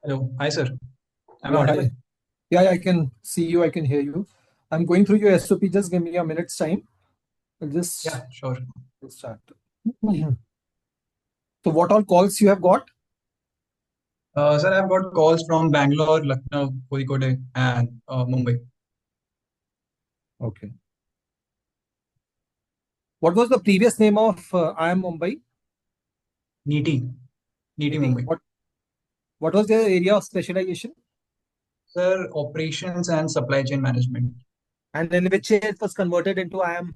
Hello. Hi, sir. Am I Yeah, audible? hi. Yeah, I can see you. I can hear you. I'm going through your SOP. Just give me a minute's time. I'll just Yeah, sure. start. Mhm. So, what all calls you have got? Sir, I've got calls from Bangalore, Lucknow, Kozhikode, and Mumbai. Okay. What was the previous name of IIM Mumbai? Niti, Niti Niti. Mumbai. What was their area of specialization? Sir, operations and supply chain management. And in which year it was converted into IIM?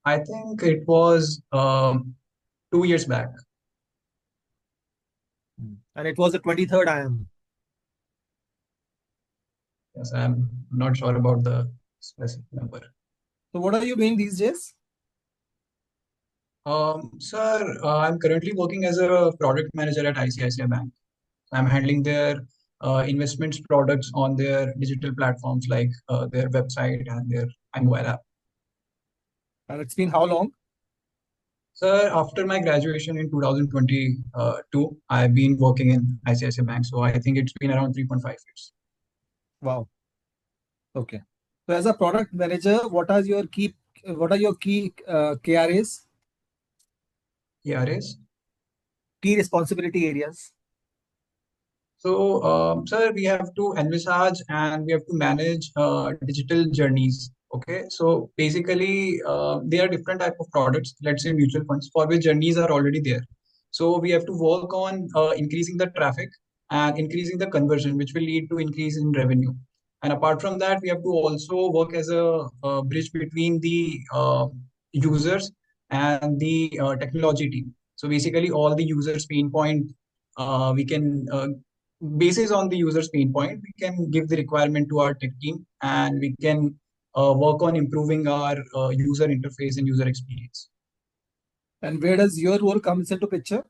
I think it was 2 years back. And it was the 23rd IIM. Yes, I'm not sure about the specific number. So, what are you doing these days? Sir, I'm currently working as a product manager at ICICI Bank. I'm handling their investments products on their digital platforms like their website and their mobile app. And it's been how long? Sir, after my graduation in 2022, I've been working in ICICI Bank. So I think it's been around 3.5 years. Wow. Okay. So, as a product manager, what are your key KRAs, KRAs. key responsibility areas? So, sir, we have to envisage and we have to manage digital journeys. Okay. So basically, there are different type of products, let's say mutual funds, for which journeys are already there. So we have to work on increasing the traffic and increasing the conversion, which will lead to increase in revenue. And apart from that, we have to also work as a bridge between the users and the technology team. So basically, all the users' pain point we can basis on the user's pain point, we can give the requirement to our tech team and we can work on improving our user interface and user experience. And where does your role comes into picture?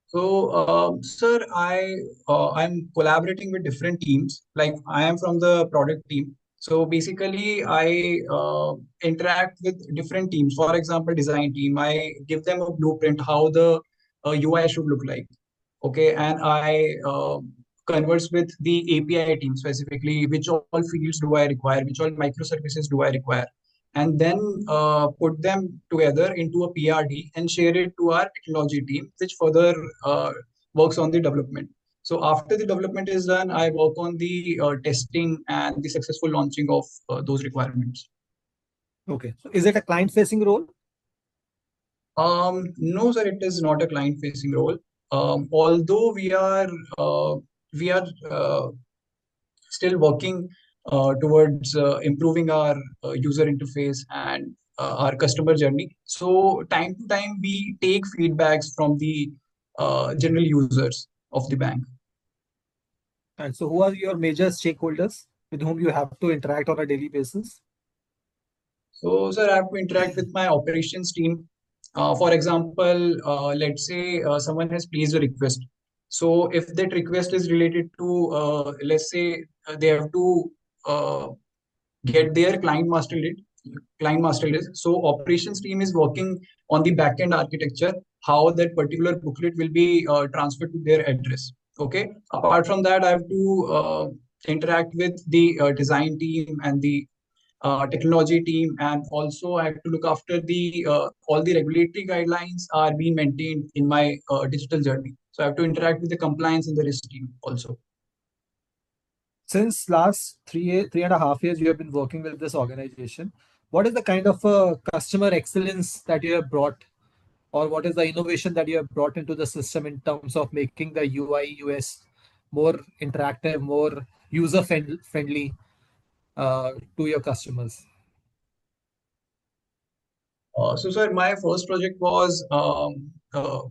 So, sir, I'm collaborating with different teams. Like I am from the product team. So basically, I interact with different teams. For example, design team. I give them a blueprint how the UI should look like. Okay, and I converse with the API team specifically, which all fields do I require, which all microservices do I require, and then put them together into a PRD and share it to our technology team, which further works on the development. So after the development is done, I work on the testing and the successful launching of those requirements. Okay. So is it a client-facing role? No, sir, it is not a client-facing role. Although we are still working towards improving our user interface and our customer journey. So time to time, we take feedbacks from the general users of the bank. And so who are your major stakeholders with whom you have to interact on a daily basis? So, sir, I have to interact with my operations team. For example, let's say someone has placed a request. So, if that request is related to, let's say, they have to uh, get their client master list. So, operations team is working on the backend architecture, how that particular booklet will be transferred to their address. Okay. Apart from that, I have to interact with the design team and the technology team, and also I have to look after the all the regulatory guidelines are being maintained in my digital journey. So I have to interact with the compliance and the risk team also. Since last 3.5 years, you have been working with this organization. What is the kind of customer excellence that you have brought, or what is the innovation that you have brought into the system in terms of making the UI, US more interactive, more user friendly to your customers? So, sir, my first project was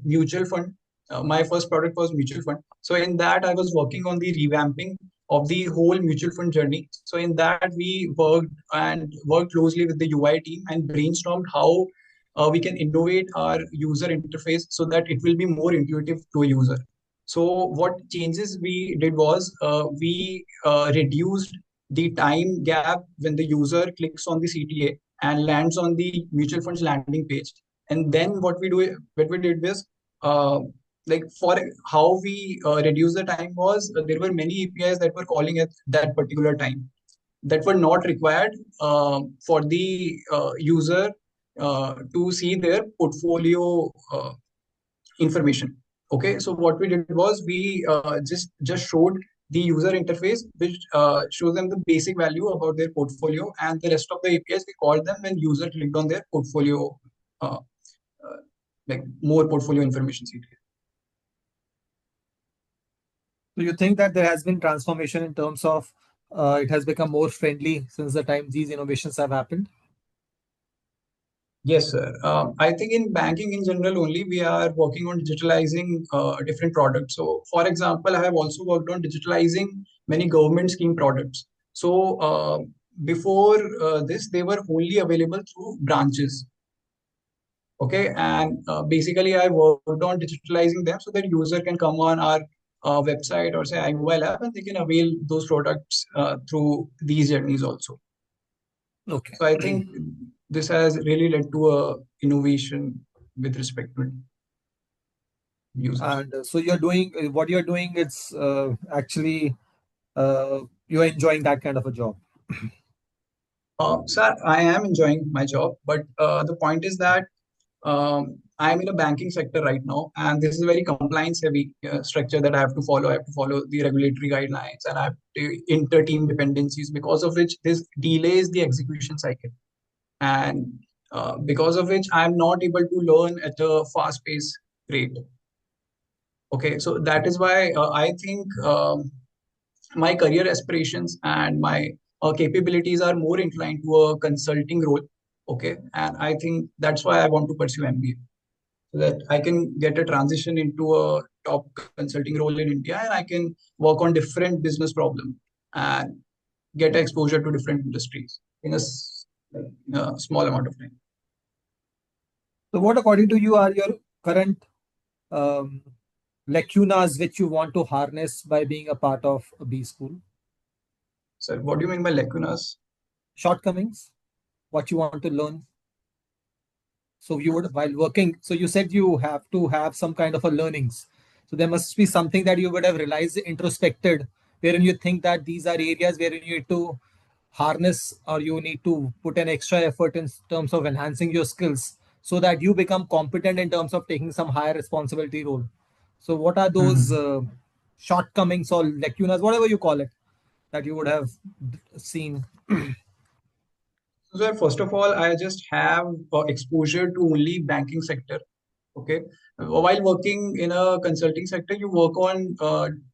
mutual fund. My first product was mutual fund. So, in that, I was working on the revamping of the whole mutual fund journey. So, in that, we worked closely with the UI team and brainstormed how we can innovate our user interface so that it will be more intuitive to a user. So, what changes we did was we reduced the time gap when the user clicks on the CTA and lands on the mutual funds landing page. And then what we did was like for how we reduce the time was there were many APIs that were calling at that particular time that were not required for the user to see their portfolio information. Okay, so what we did was we just showed the user interface, which shows them the basic value about their portfolio, and the rest of the APIs we called them when user clicked on their portfolio, uh, uh, like more portfolio information. So you think that there has been transformation in terms of it has become more friendly since the time these innovations have happened? Yes, sir. I think in banking in general only, we are working on digitalizing different products. So, for example, I have also worked on digitalizing many government scheme products. So, before this, they were only available through branches. Okay, and basically, I worked on digitalizing them so that user can come on our website or say our mobile app and they can avail those products through these journeys also. Okay. So I think this has really led to a innovation with respect to users. And so you're doing what you're doing. It's actually you're enjoying that kind of a job. Sir, I am enjoying my job, but the point is that I'm in a banking sector right now, and this is a very compliance-heavy structure that I have to follow. I have to follow the regulatory guidelines, and I have to inter-team dependencies, because of which this delays the execution cycle, and because of which I'm not able to learn at a fast-paced rate. Okay, so that is why I think my career aspirations and my capabilities are more inclined to a consulting role. Okay, and I think that's why I want to pursue MBA, so that I can get a transition into a top consulting role in India, and I can work on different business problems and get exposure to different industries in like, in a small amount of time. So what, according to you, are your current um, lacunas which you want to harness by being a part of a B school? So, what do you mean by lacunas? Shortcomings, what you want to learn. So you would, while working, so you said you have to have some kind of a learnings. So there must be something that you would have realized, introspected, wherein you think that these are areas wherein you need to harness or you need to put an extra effort in terms of enhancing your skills so that you become competent in terms of taking some higher responsibility role. So what are those Mhm. shortcomings or lacunas, whatever you call it, that you would have seen? So, sir, first of all, I just have exposure to only banking sector. Okay. While working in a consulting sector, you work on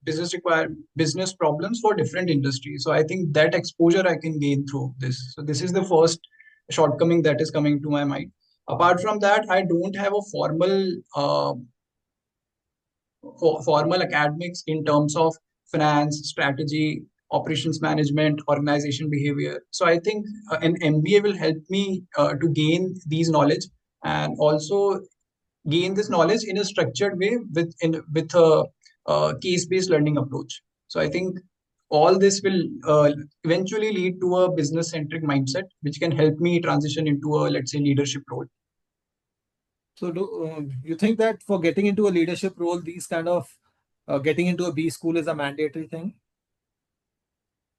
business problems for different industries. So I think that exposure I can gain through this. So this is the first shortcoming that is coming to my mind. Apart from that, I don't have a formal academics in terms of finance, strategy, operations management, organization behavior. So I think an MBA will help me to gain these knowledge, and also gain this knowledge in a structured way with a case-based learning approach. So I think all this will eventually lead to a business-centric mindset, which can help me transition into a, let's say, leadership role. So, do you think that for getting into a leadership role, these kind of getting into a B school is a mandatory thing?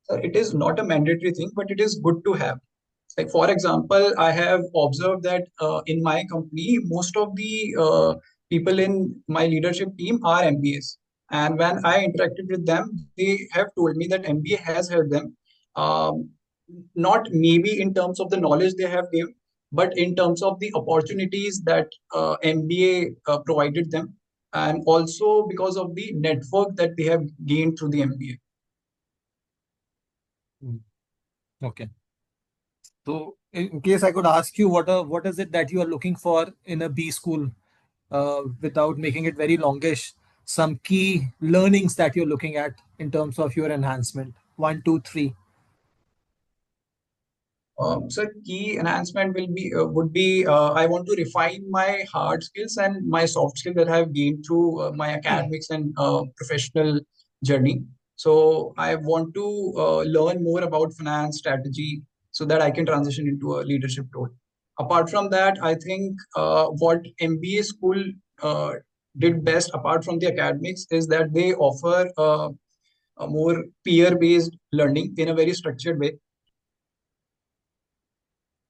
So it is not a mandatory thing, but it is good to have. Like for example, I have observed that in my company, most of the people in my leadership team are MBAs. And when I interacted with them, they have told me that MBA has helped them, um, not maybe in terms of the knowledge they have given, but in terms of the opportunities that MBA provided them, and also because of the network that they have gained through the MBA. Mm. Okay. So, in case I could ask you, what is it that you are looking for in a B school, without making it very longish? Some key learnings that you're looking at in terms of your enhancement. One, two, three. So key enhancement will be would be I want to refine my hard skills and my soft skills that I have gained through my academics and professional journey. So I want to learn more about finance strategy so that I can transition into a leadership role. Apart from that, I think what MBA school did best apart from the academics is that they offer a more peer-based learning in a very structured way.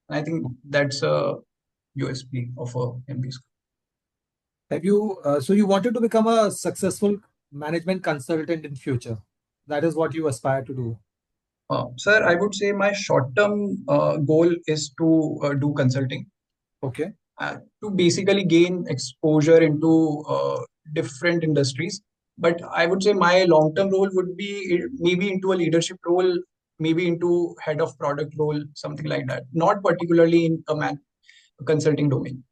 I think that's a USP of a MBA school. Have you so you wanted to become a successful management consultant in future? That is what you aspire to do. Sir, I would say my short-term goal is to do consulting, Okay. to basically gain exposure into different industries. But I would say my long-term role would be maybe into a leadership role, maybe into head of product role, something like that. Not particularly in a consulting domain.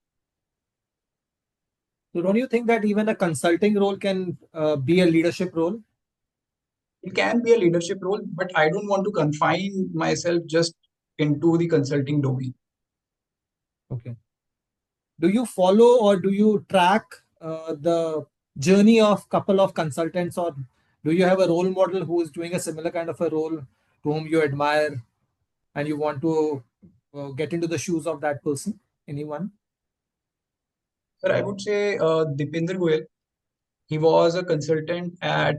So don't you think that even a consulting role can be a leadership role? It can be a leadership role, but I don't want to confine myself just into the consulting domain. Okay. Do you follow or do you track the journey of couple of consultants, or do you have a role model who is doing a similar kind of a role to whom you admire and you want to get into the shoes of that person? Anyone? But I would say Dipinder Goyal. He was a consultant at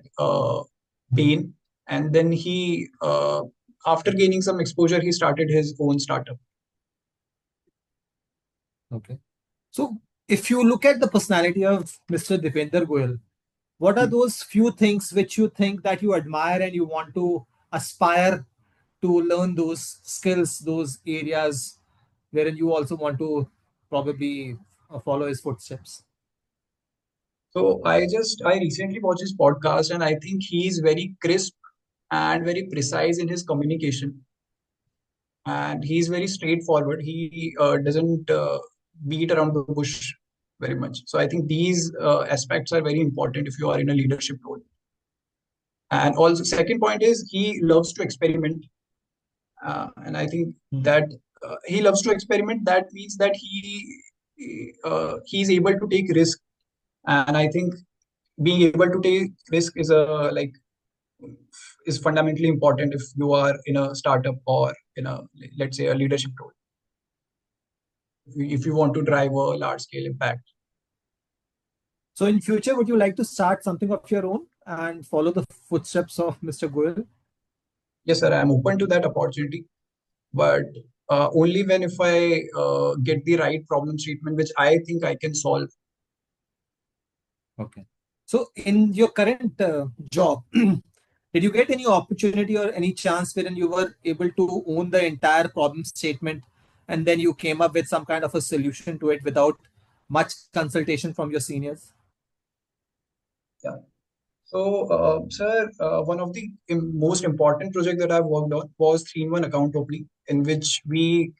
Bain, and then after gaining some exposure, he started his own startup. Okay. So if you look at the personality of Mr. Dipender Goyal, what are those few things which you think that you admire and you want to aspire to learn those skills, those areas wherein you also want to probably follow his footsteps? So I recently watched his podcast, and I think he's very crisp and very precise in his communication, and he's very straightforward. He doesn't beat around the bush very much. So I think these aspects are very important if you are in a leadership role. And also, second point is he loves to experiment, and I think that he loves to experiment. That means that he's able to take risk, and I think being able to take risk is fundamentally important if you are in a startup or in a, let's say, a leadership role. If you want to drive a large scale impact. So in future, would you like to start something of your own and follow the footsteps of Mr. Goyal? Yes, sir, I'm open to that opportunity, but only when if I get the right problem statement, which I think I can solve. Okay. So in your current job, did you get any opportunity or any chance wherein you were able to own the entire problem statement and then you came up with some kind of a solution to it without much consultation from your seniors? Yeah. So, sir, one of the most important project that I've worked on was 3-in-1 account opening, in which we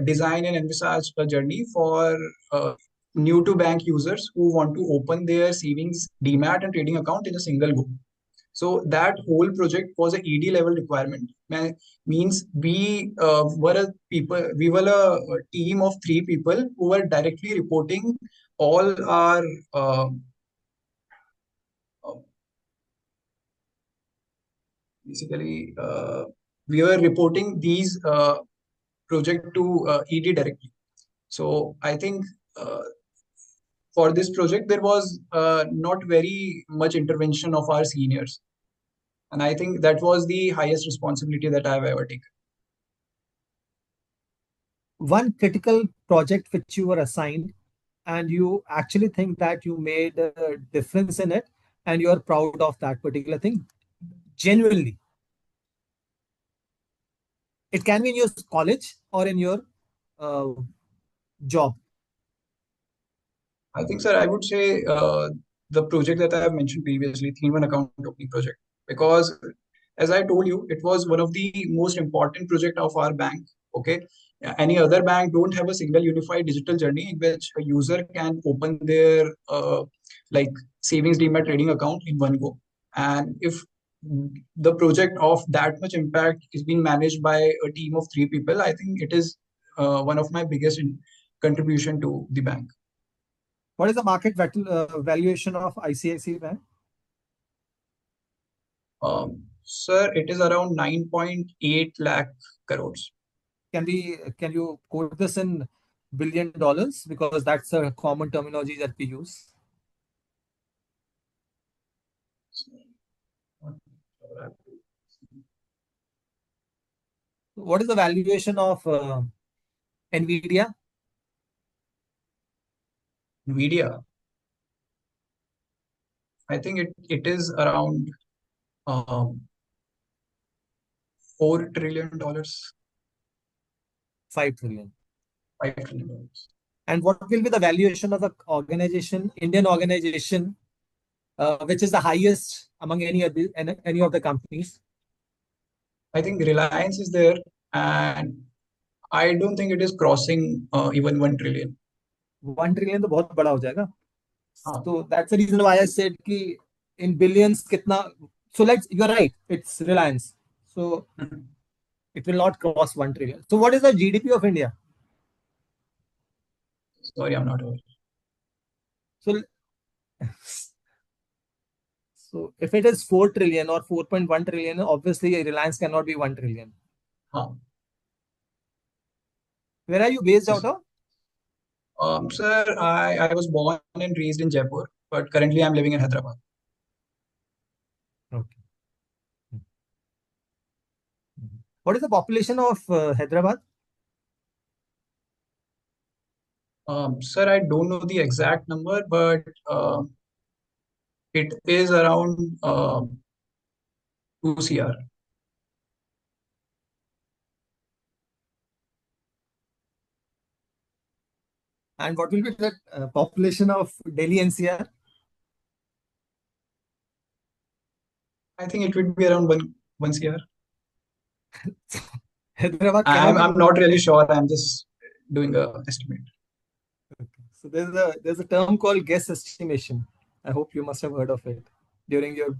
design and envisage a journey for new to bank users who want to open their savings, demat, and trading account in a single go. So that whole project was a ED level requirement. Means we were a team of 3 people who were directly reporting all our uh, basically we were reporting these project to ED directly. So I think for this project there was not very much intervention of our seniors, and I think that was the highest responsibility that I've ever taken. One critical project which you were assigned and you actually think that you made a difference in it and you're proud of that particular thing genuinely. It can be in your college or in your uh, job. I think, sir, I would say the project that I have mentioned previously, 3-in-1 account opening project, because as I told you, it was one of the most important project of our bank. Okay, any other bank don't have a single unified digital journey in which a user can open their like savings demat trading account in one go. And if the project of that much impact is being managed by a team of 3 people, I think it is one of my biggest contribution to the bank. What is the market valuation of ICICI Bank? Sir, it is around 9.8 lakh crores. Can you quote this in $1 billion because that's a common terminology that we use? What is the valuation of Nvidia? Nvidia, I think it is around um, $4 trillion, $5 trillion. $5 trillion. And what will be the valuation of the organization, Indian organization, which is the highest among any of the companies? I think Reliance is there, and I don't think it is crossing even 1 trillion. 1 trillion तो बहुत बड़ा हो जाएगा. हाँ. So that's the reason why I said कि in billions कितना. So you're right, it's Reliance. So it will not cross 1 trillion. So what is the GDP of India? Sorry, I'm not aware. So so if it is 4 trillion or 4.1 trillion, obviously Reliance cannot be 1 trillion. हाँ. Where are you based out Yes. of? Sir, I was born and raised in Jaipur, but currently I'm living in Hyderabad. Okay. What is the population of Hyderabad? Sir, I don't know the exact number, but it is around 2 CR. And what will be the population of Delhi NCR? I think it would be around 1 CR. Hyderabad cannot I'm be I'm more not than really 10. sure. I'm just doing a estimate. So there's a term called guess estimation. I hope you must have heard of it during your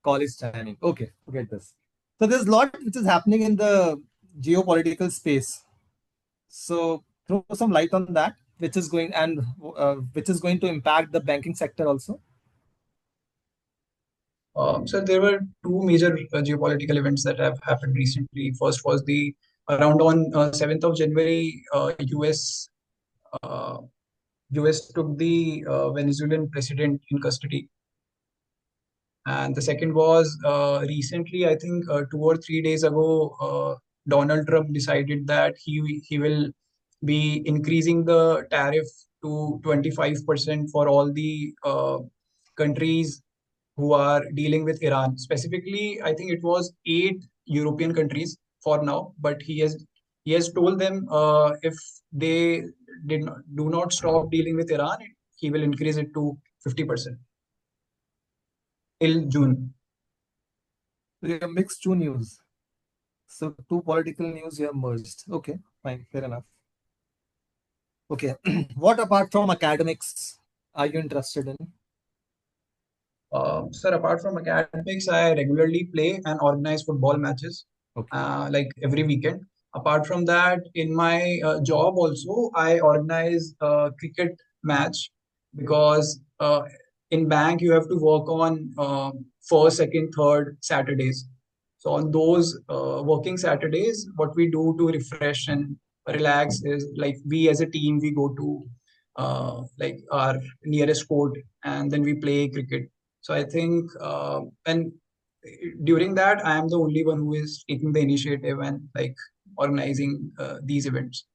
college timing. Okay, forget this. So there's a lot which is happening in the geopolitical space. So throw some light on that, which is going to impact the banking sector also. So there were two major geopolitical events that have happened recently. First was the around on 7th of January, uh, US took the Venezuelan president in custody. And the second was recently, I think 2 or 3 days ago, Donald Trump decided that he will be increasing the tariff to 25% for all the countries who are dealing with Iran. Specifically, I think it was 8 European countries for now, but he has told them if they do not stop dealing with Iran, he will increase it to 50% till June. So you have mixed two news. So two political news you have merged. Okay, fine, fair enough. Okay, what apart from academics are you interested in? Sir, apart from academics, I regularly play and organize football matches Okay. like every weekend. Apart from that, in my job also, I organize a cricket match because in bank you have to work on first, second, third Saturdays. So on those working Saturdays, what we do to refresh and relax is like we as a team we go to like our nearest court and then we play cricket. So I think, and during that, I am the only one who is taking the initiative and like organizing these events.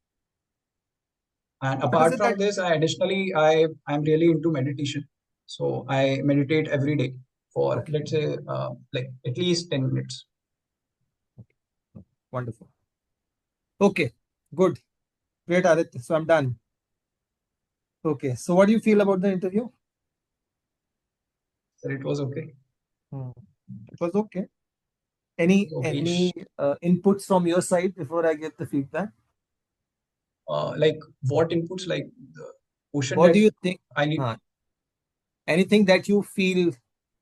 And What is apart it that from this, I'm really into meditation. So I meditate every day for okay, let's say like at least 10 minutes. wonderful. Okay, good. Great, Aditya. So I'm done. Okay, so what do you feel about the interview? So it was okay. Hmm. It was okay. Any Okay. any inputs from your side before I get the feedback? Like what inputs, like the question What that do you think? I need. Uh, Anything that you feel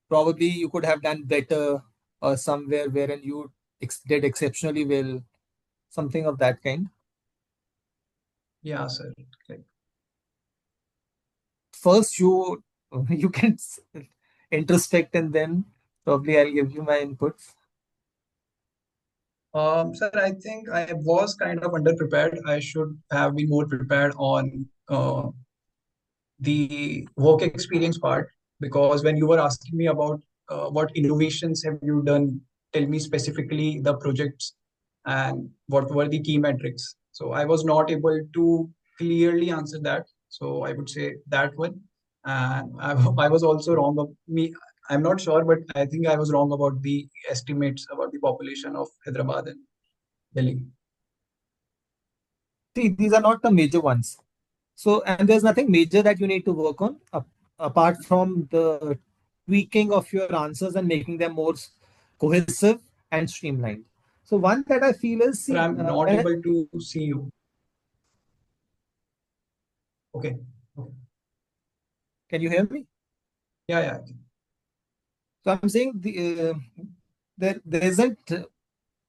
probably you could have done better, or somewhere wherein you did exceptionally well, something of that kind? Yeah, sir. Like, First, you you can introspect, and then probably I'll give you my inputs. sir, I think I was kind of underprepared. I should have been more prepared on the work experience part because when you were asking me about what innovations have you done, tell me specifically the projects. and what were the key metrics. So I was not able to clearly answer that. So I would say that one. And I was also wrong of me. I'm not sure, but I think I was wrong about the estimates about the population of Hyderabad and Delhi. See, these are not the major ones. So, and there's nothing major that you need to work on apart from the tweaking of your answers and making them more cohesive and streamlined. So, one that I feel is, But see, I'm not when, able to see you. Okay. Okay. can you hear me? Yeah, yeah. So, I'm saying there isn't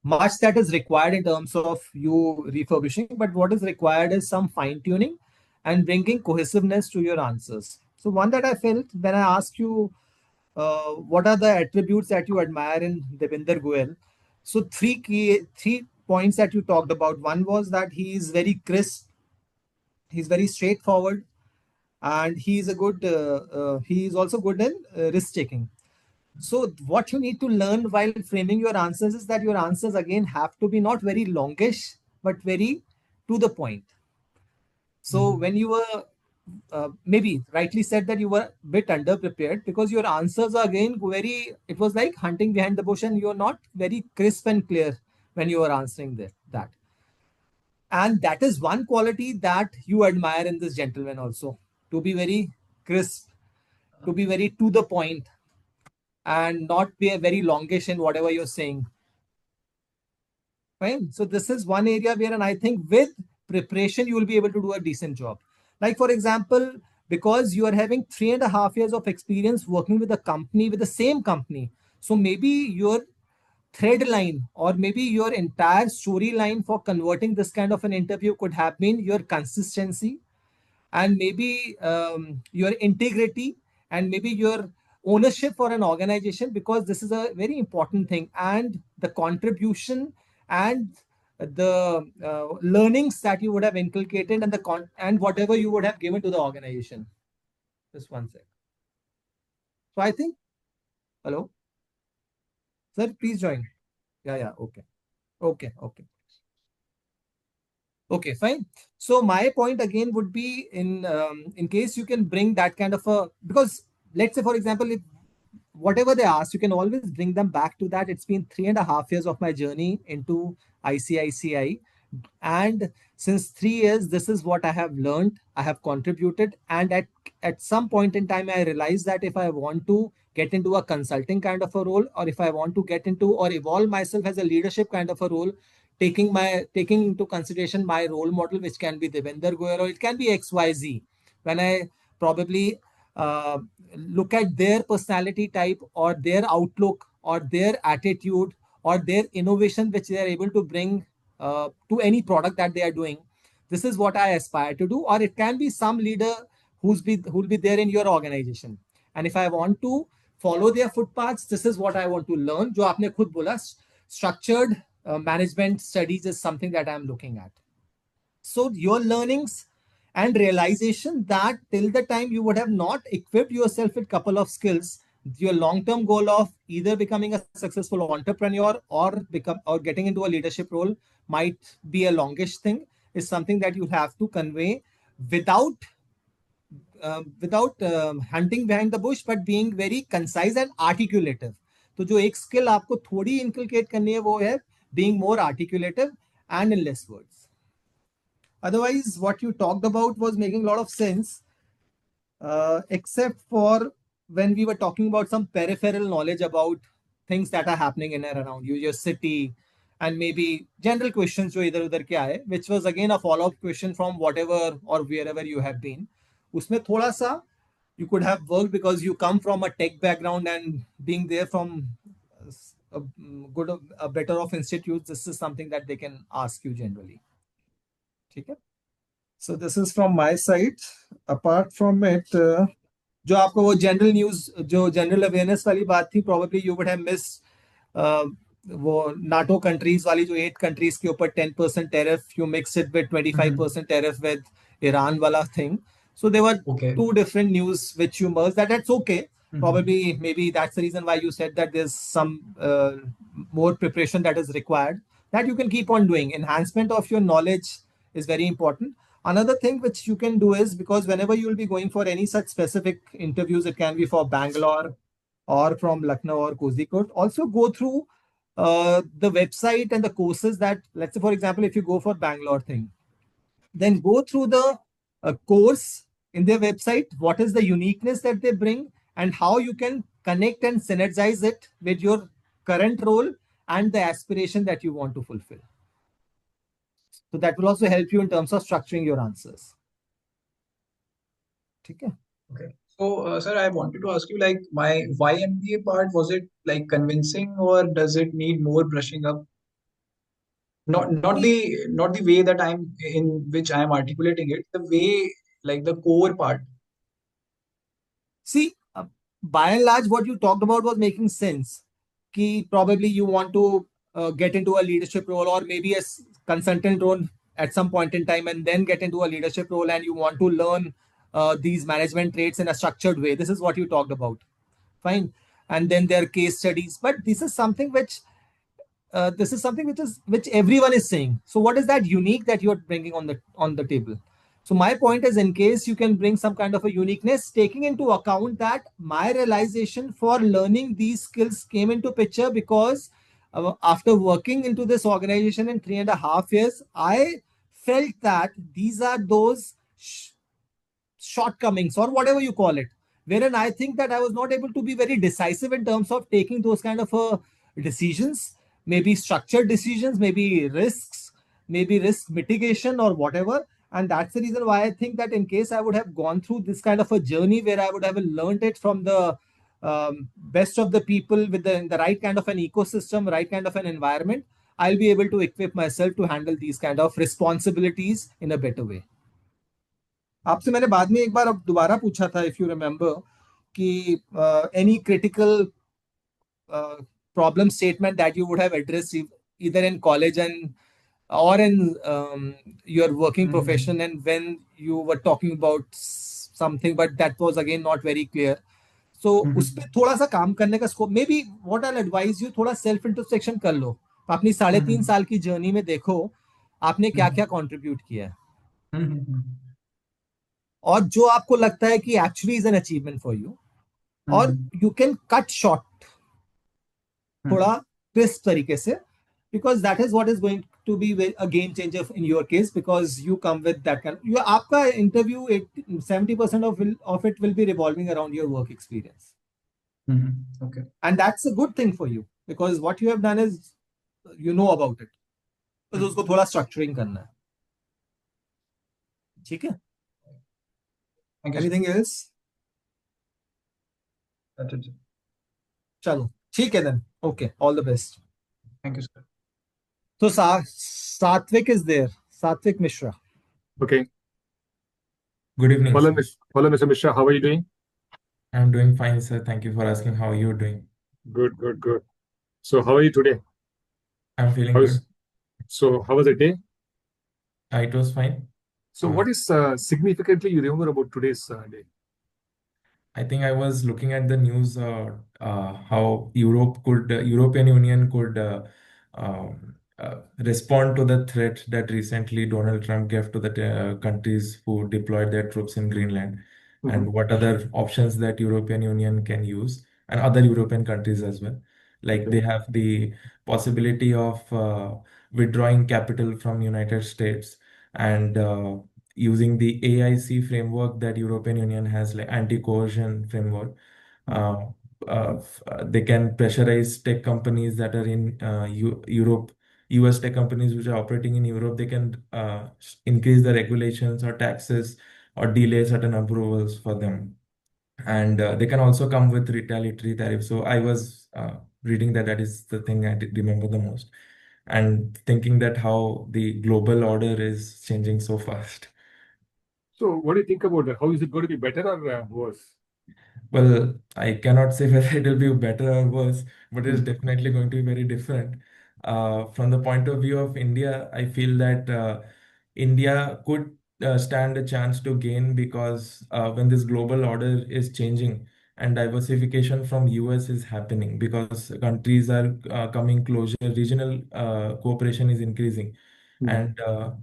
much that is required in terms of you refurbishing, but what is required is some fine tuning and bringing cohesiveness to your answers. So, one that I felt when I asked you what are the attributes that you admire in Devinder Goyal? So, three points that you talked about. One was that he is very crisp, he's very straightforward, and he is also good in risk taking. So what you need to learn while framing your answers is that your answers again have to be not very longish, but very to the point. So Mhm. when you were maybe rightly said that you were a bit underprepared because your answers are again very, it was like hunting behind the bush and you're not very crisp and clear when you are answering that. And that is one quality that you admire in this gentleman also, to be very crisp, to be very to the point, and not be a very longish in whatever you're saying. Fine. So this is one area where, and I think with preparation, you will be able to do a decent job. Like for example, because you are having 3.5 years of experience working with a company, with the same company. So maybe your thread line or maybe your entire storyline for converting this kind of an interview could have been your consistency and maybe your integrity and maybe your ownership for an organization, because this is a very important thing, and the contribution and the learnings that you would have inculcated and and whatever you would have given to the organization. Just one sec. So I think, hello, sir, please join. Yeah, okay, okay. Okay, fine. So my point again would be in case you can bring that kind of a, because let's say for example, if whatever they ask, you can always bring them back to that. It's been 3.5 years of my journey into ICICI, and since 3 years, this is what I have learned. I have contributed, and at some point in time, I realized that if I want to get into a consulting kind of a role, or if I want to get into or evolve myself as a leadership kind of a role, taking into consideration my role model, which can be Devender Goyal or it can be XYZ, when I probably uh, look at their personality type or their outlook or their attitude or their innovation which they are able to bring to any product that they are doing, this is what I aspire to do. Or it can be some leader who'll be there in your organization, and if I want to follow their footpaths, this is what I want to learn. जो आपने खुद बोला, structured management studies is something that I'm looking at. So your learnings and realization that till the time you would have not equipped yourself with couple of skills, your long-term goal of either becoming a successful entrepreneur or become or getting into a leadership role might be a longish thing, is something that you have to convey without hunting behind the bush, but being very concise and articulative. तो जो एक skill आपको थोड़ी inculcate करनी है वो है being more articulative and in less words. Otherwise, what you talked about was making a lot of sense, except for when we were talking about some peripheral knowledge about things that are happening in and around you, your city, and maybe general questions जो इधर उधर के आए, which was again a follow-up question from whatever or wherever you have been. उसमें थोड़ा सा you could have worked because you come from a tech background and being there from a good, a better of institutes. This is something that they can ask you generally. ठीक है? So this is from my side. Apart from it, जो आपको वो general news, जो general awareness वाली बात थी, probably you would have missed वो नाटो कंट्रीज वाली, जो 8 कंट्रीज के ऊपर 10% tariff, you mix it with Mhm. 25% tariff with Iran वाला thing. So there were Okay. two different news which you merged. That's okay. Mhm. Probably maybe that's the reason why you said that there's some more preparation that is required. that you can keep on doing. Enhancement of your knowledge is very important. Another thing which you can do is, because whenever you will be going for any such specific interviews, it can be for Bangalore or from Lucknow or Kozhikode, also go through the website and the courses that, let's say, for example, if you go for Bangalore thing, then go through the course in their website, what is the uniqueness that they bring, and how you can connect and synergize it with your current role and the aspiration that you want to fulfill. So that will also help you in terms of structuring your answers. Okay. Okay. So, sir, I wanted to ask you, like, my why MBA part, was it like convincing, or does it need more brushing up? Not the way that I'm in which I am articulating it, the way, like the core part. See, by and large, what you talked about was making sense. Ki probably you want to get into a leadership role, or maybe a consultant role at some point in time, and then get into a leadership role, and you want to learn these management traits in a structured way. This is what you talked about. Fine. And then there are case studies, but this is something which everyone is saying. So what is that unique that you're bringing on the table? So my point is, in case you can bring some kind of a uniqueness, taking into account that my realization for learning these skills came into picture because after working into this organization in 3.5 years, I felt that these are those shortcomings or whatever you call it, wherein I think that I was not able to be very decisive in terms of taking those kind of decisions, maybe structured decisions, maybe risks, maybe risk mitigation or whatever. And that's the reason why I think that in case I would have gone through this kind of a journey where I would have learned it from the best of the people with the right kind of an ecosystem, right kind of an environment, I'll be able to equip myself to handle these kind of responsibilities in a better way. आपसे मैंने बाद में एक बार अब दोबारा पूछा था, if you remember, कि any critical problem statement that you would have addressed either in college and or in your working profession, and when you were talking about something but that was again not very clear. So उस पे थोड़ा सा काम करने का scope, may be what I advise you, थोड़ा self introspection कर लो, अपनी 3.5 साल की जर्नी में देखो आपने क्या क्या कंट्रीब्यूट किया है, और जो आपको लगता है कि actually is an achievement for you, और यू कैन कट शॉर्ट थोड़ा क्रिस्प तरीके से, because that is what is going to be a game changer in your case, because you come with that kind you आपका interview 70% of it will be revolving around your work experience. Okay. And that's a good thing for you, because what you have done is you know about it, तो उसको थोड़ा structuring करना है. ठीक है? Anything else? That's it. चलो ठीक है then. Okay, all the best. Thank you, sir. So Satvik is there. Satvik Mishra. Okay. Good evening. Hello, Mr. Mishra. How are you doing? I'm doing fine, sir. Thank you for asking. How are you doing? Good, good, good. So, how are you today? I'm feeling good. So, how was the day? It was fine. So, what is significantly you remember about today's day? I think I was looking at the news, how European Union could respond to the threat that recently Donald Trump gave to the countries who deployed their troops in Greenland, and what other options that European Union can use, and other European countries as well. Like they have the possibility of withdrawing capital from United States, and using the AIC framework that European Union has, like anti-coercion framework. They can pressurize tech companies that are in Europe, US tech companies which are operating in Europe. They can increase the regulations or taxes or delay certain approvals for them. And they can also come with retaliatory tariffs. So I was reading that is the thing I remember the most, and thinking that how the global order is changing so fast. So, what do you think about that? How is it going to be better or worse? Well, I cannot say whether it will be better or worse, but it's definitely going to be very different. From the point of view of India, I feel that India could stand a chance to gain, because when this global order is changing, and diversification from US is happening because countries are coming closer, regional cooperation is increasing. And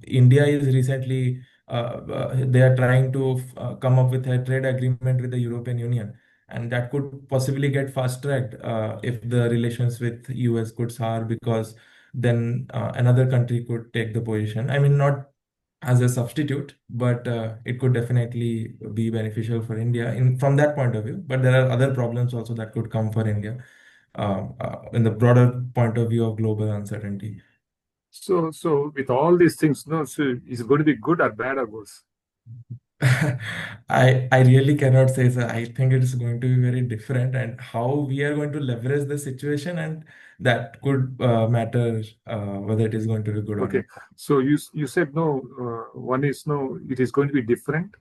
India is recently they are trying to come up with a trade agreement with the European Union, and that could possibly get fast tracked if the relations with US could sour, because then another country could take the position. I mean, not as a substitute, but it could definitely be beneficial for India in from that point of view. But there are other problems also that could come for India in the broader point of view of global uncertainty. So with all these things, no, so is it going to be good or bad or worse? I really cannot say, sir. I think it's going to be very different, and how we are going to leverage the situation, and that could matter whether it is going to be good or Okay, not. so you said no. One is no, it is going to be different,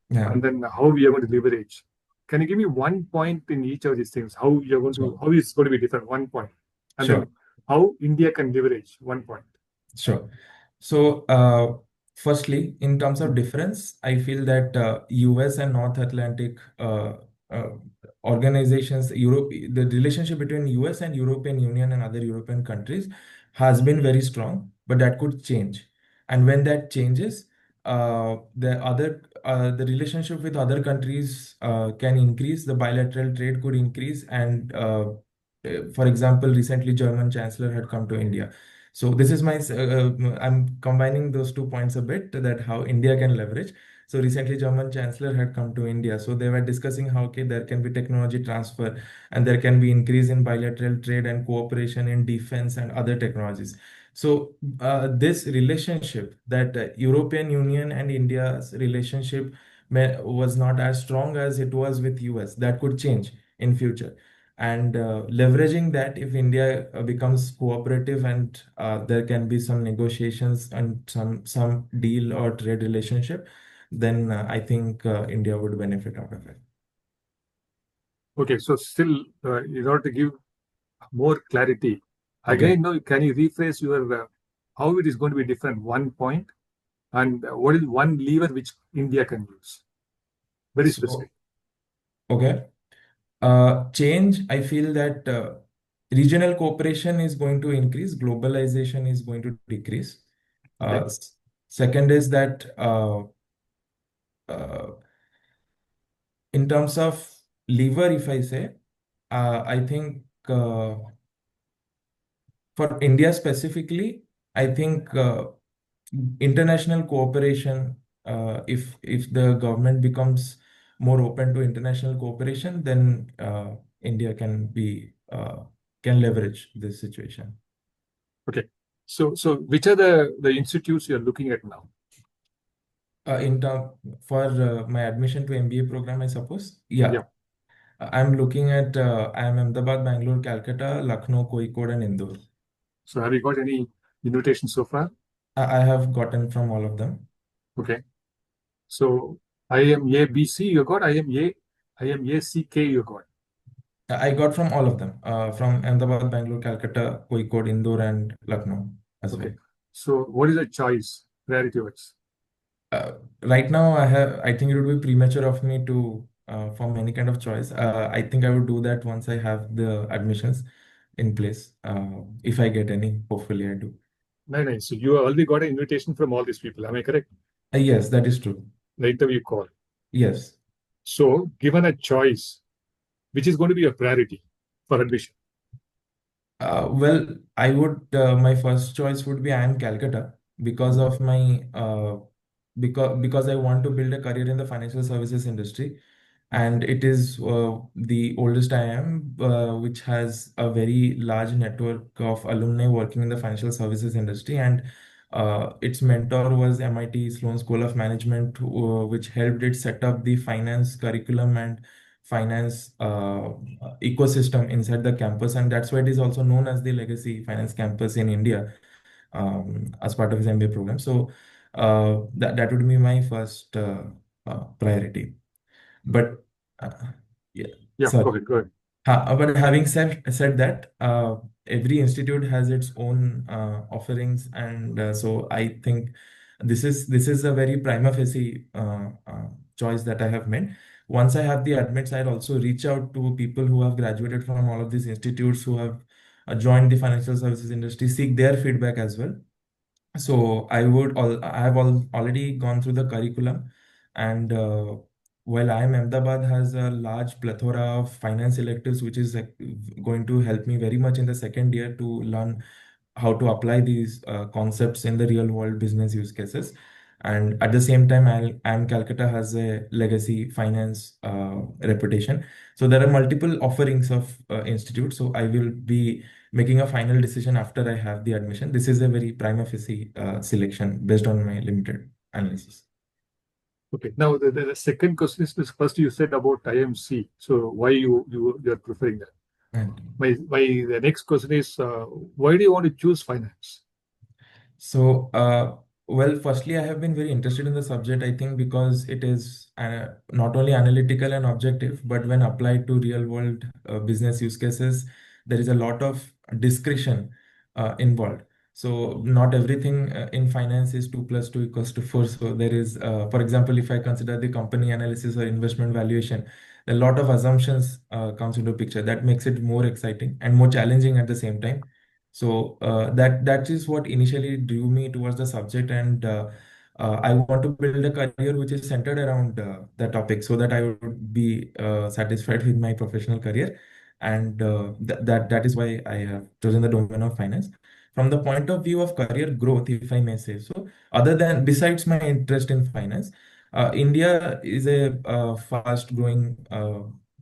Yeah, and then how we are going to leverage. Can you give me one point in each of these things? How you're going to, sure, how is going to be different? One point, and then sure. how India can leverage one point. Sure. So, firstly, in terms of difference, I feel that US and North Atlantic uh, organizations, Europe, the relationship between US and European Union and other European countries has been very strong, but that could change. And when that changes, the relationship with other countries can increase, the bilateral trade could increase, and for example, recently German Chancellor had come to India. So this is my, I'm combining those 2 points a bit, that how India can leverage. So recently German Chancellor had come to India. So they were discussing how, okay, there can be technology transfer and there can be increase in bilateral trade and cooperation in defense and other technologies. So this relationship, that European Union and India's relationship was not as strong as it was with US. That could change in future, and leveraging that, if India becomes cooperative, and there can be some negotiations and some deal or trade relationship, then I think India would benefit out of it. Okay, so still, in order to give more clarity, Okay. again, no, can you rephrase your how it is going to be different? One point, and what is one lever which India can use? Very So, specific. okay. Change, I feel that regional cooperation is going to increase, globalization is going to decrease. Okay. Second is that uh, in terms of lever, if I say, I think for India specifically, I think international cooperation, if the government becomes more open to international cooperation, then India can leverage this situation. Okay. So which are the institutes you're looking at now? In term For my admission to MBA program, I suppose. Yeah. Yeah. I'm looking at IIM Ahmedabad, Bangalore, Calcutta, Lucknow, Kozhikode, and Indore. So have you got any invitations so far? I have gotten from all of them. Okay. So IMABC you got, IMACK you got. I got from all of them, from Ahmedabad, Bangalore, Calcutta, Kozhikode, Indore, and Lucknow as well. Okay. So what is the choice, priority wise? Right now, I think it would be premature of me to form any kind of choice. I think I would do that once I have the admissions in place. If I get any, hopefully I do. Nice. So you already got an invitation from all these people. Am I correct? Yes, that is true. The interview call. Yes. So given a choice, which is going to be a priority for admission? Well, my first choice would be IIM Calcutta, because of my because I want to build a career in the financial services industry, and it is the oldest IIM, which has a very large network of alumni working in the financial services industry, and its mentor was MIT Sloan School of Management, which helped it set up the finance curriculum and finance ecosystem inside the campus, and that's why it is also known as the legacy finance campus in India, as part of his MBA program. So that would be my first priority. But uh, yeah, Yeah, sorry. go ahead, go ahead. But having said that, every institute has its own offerings, and so I think this is a very prima facie choice that I have made. Once I have the admits, I'll also reach out to people who have graduated from all of these institutes, who have joined the financial services industry, seek their feedback as well. So I have already gone through the curriculum, and while IIM Ahmedabad has a large plethora of finance electives, which is like going to help me very much in the second year to learn how to apply these concepts in the real world business use cases. And at the same time, IIM Calcutta has a legacy finance reputation. So there are multiple offerings of institutes. So I will be making a final decision after I have the admission. This is a very prima facie selection based on my limited analysis. Okay. Now the second question is this. First you said about IMC. So why you're preferring that? And The next question is why do you want to choose finance? so, well, firstly, I have been very interested in the subject, I think, because it is not only analytical and objective, but when applied to real world business use cases, there is a lot of discretion involved. So, not everything in finance is 2 plus 2 equals to 4. So, there is, for example, if I consider the company analysis or investment valuation, a lot of assumptions comes into picture. That makes it more exciting and more challenging at the same time. So that is what initially drew me towards the subject, and I want to build a career which is centered around the topic, so that I would be satisfied with my professional career, and that is why I have chosen the domain of finance. From the point of view of career growth, if I may say so, other than besides my interest in finance, India is a fast growing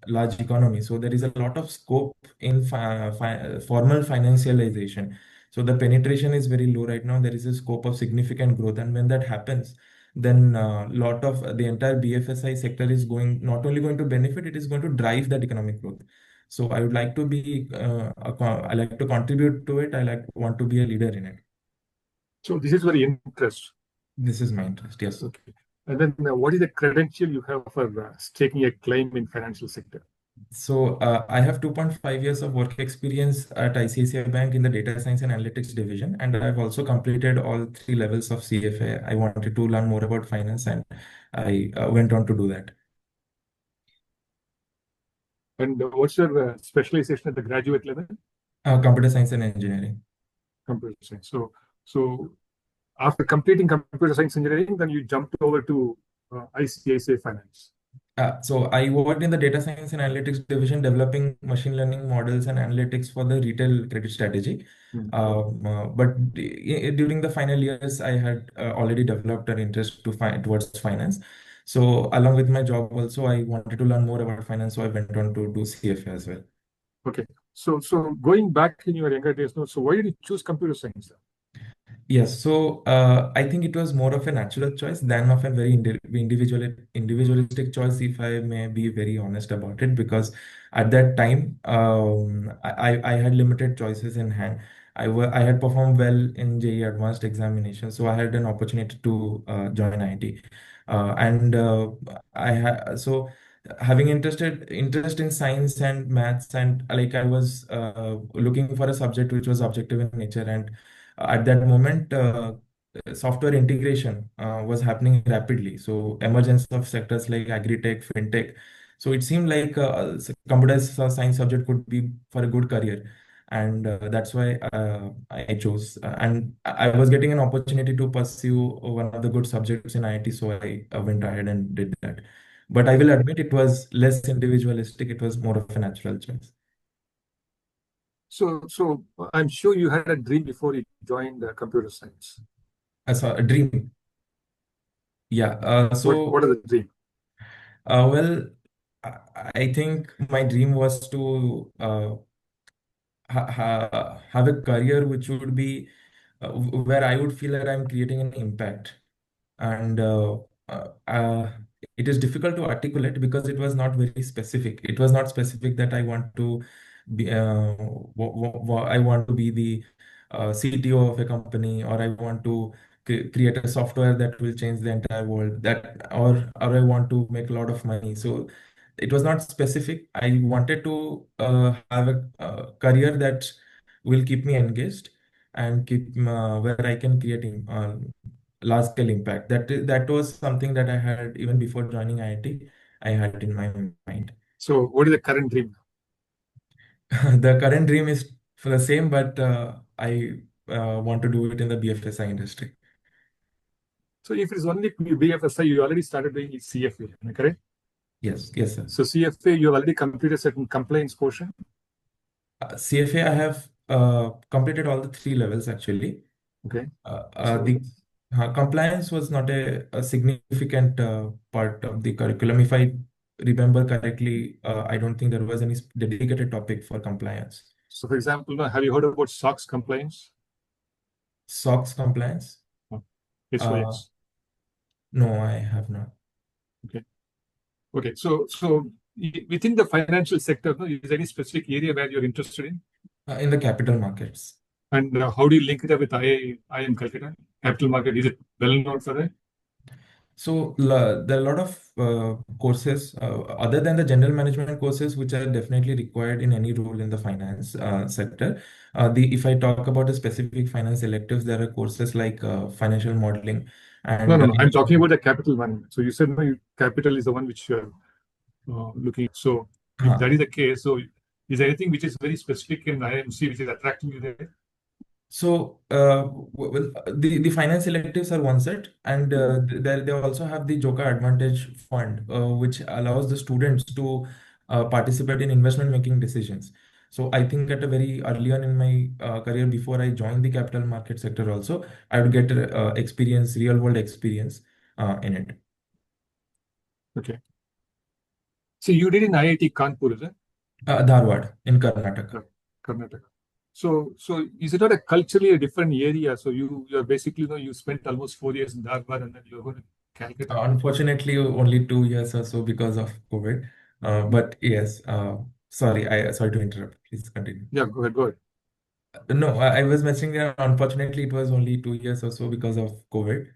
large economy, so there is a lot of scope in formal financialization. So the penetration is very low right now. There is a scope of significant growth, and when that happens, then lot of the entire BFSI sector is going not only going to benefit, it is going to drive that economic growth. So I would like to be, I like to contribute to it. Want to be a leader in it. So this is very interest. This is my interest. Yes. Okay. And then what is the credential you have for staking a claim in financial sector? So I have 2.5 years of work experience at ICICI Bank in the data science and analytics division, and I've also completed all 3 levels of CFA. I wanted to learn more about finance, and I went on to do that. And what's your specialization at the graduate level? Computer science and engineering. Computer science. So after completing computer science engineering, then you jumped over to ICICI Finance. So I worked in the data science and analytics division, developing machine learning models and analytics for the retail credit strategy. But during the final years, I had already developed an interest towards finance. So along with my job also, I wanted to learn more about finance. So I went on to do CFA as well. Okay. So going back in your younger days, so why did you choose computer science? Yes, so I think it was more of a natural choice than of a very individualistic choice, if I may be very honest about it, because at that time I had limited choices in hand. I had performed well in JEE advanced examination, so I had an opportunity to join IIT, and I had so having interest in science and maths, and like I was looking for a subject which was objective in nature, and at that moment software integration was happening rapidly, so emergence of sectors like agri-tech, fintech, so it seemed like computer science subject could be for a good career, and that's why I chose, and I was getting an opportunity to pursue one of the good subjects in IIT, so I went ahead and did that. But I will admit it was less individualistic, it was more of a natural choice. So I'm sure you had a dream before you joined computer science. As a dream. Yeah. What is the dream? Well, I think my dream was to have a career which would be where I would feel that I'm creating an impact. And uh, uh, it is difficult to articulate because it was not very specific. It was not specific that I want to be, I want to be the CTO of a company, or I want to create a software that will change the entire world, or I want to make a lot of money. So it was not specific. I wanted to have a career that will keep me engaged and keep where I can create large scale impact. That was something that I had even before joining IIT, I had in my mind. So what is the current dream? The current dream is for the same, but I want to do it in the BFSI industry. So if it is only BFSI, you already started doing CFA, am I correct? Yes, yes, sir. So CFA, you have already completed certain compliance portion. CFA, I have completed all the three levels actually. Okay. The compliance was not a significant part of the curriculum. If I remember correctly, I don't think there was any dedicated topic for compliance. So for example, have you heard about SOX compliance? SOX compliance? Uh, SOX. no, I have not. Okay. Okay. So within the financial sector, is there any specific area where you're interested in? In the capital markets. And how do you link it up with IIM Calcutta? Capital market, is it well known for that? So there are a lot of courses other than the general management courses, which are definitely required in any role in the finance sector. The if I talk about the specific finance electives, there are courses like financial modeling and No. I'm talking about the capital one. So you said capital is the one which you're looking at. So if that is the case, so is there anything which is very specific in IMC which is attracting you there? So, the finance electives are one set, and they also have the Joka Advantage Fund, which allows the students to participate in investment making decisions. So, I think at a very early on in my career, before I joined the capital market sector, also I would get experience, real world experience in it. Okay. So you did in IIT Kanpur, is it? Dharwad in Karnataka. Karnataka. So is it not a culturally a different area? So you're basically, you spent almost 4 years in Dharwad and then you're going to Calcutta. Unfortunately, only 2 years or so because of COVID. But yes, sorry to interrupt. Please continue. Yeah, go ahead. No, I was mentioning that unfortunately it was only 2 years or so because of COVID.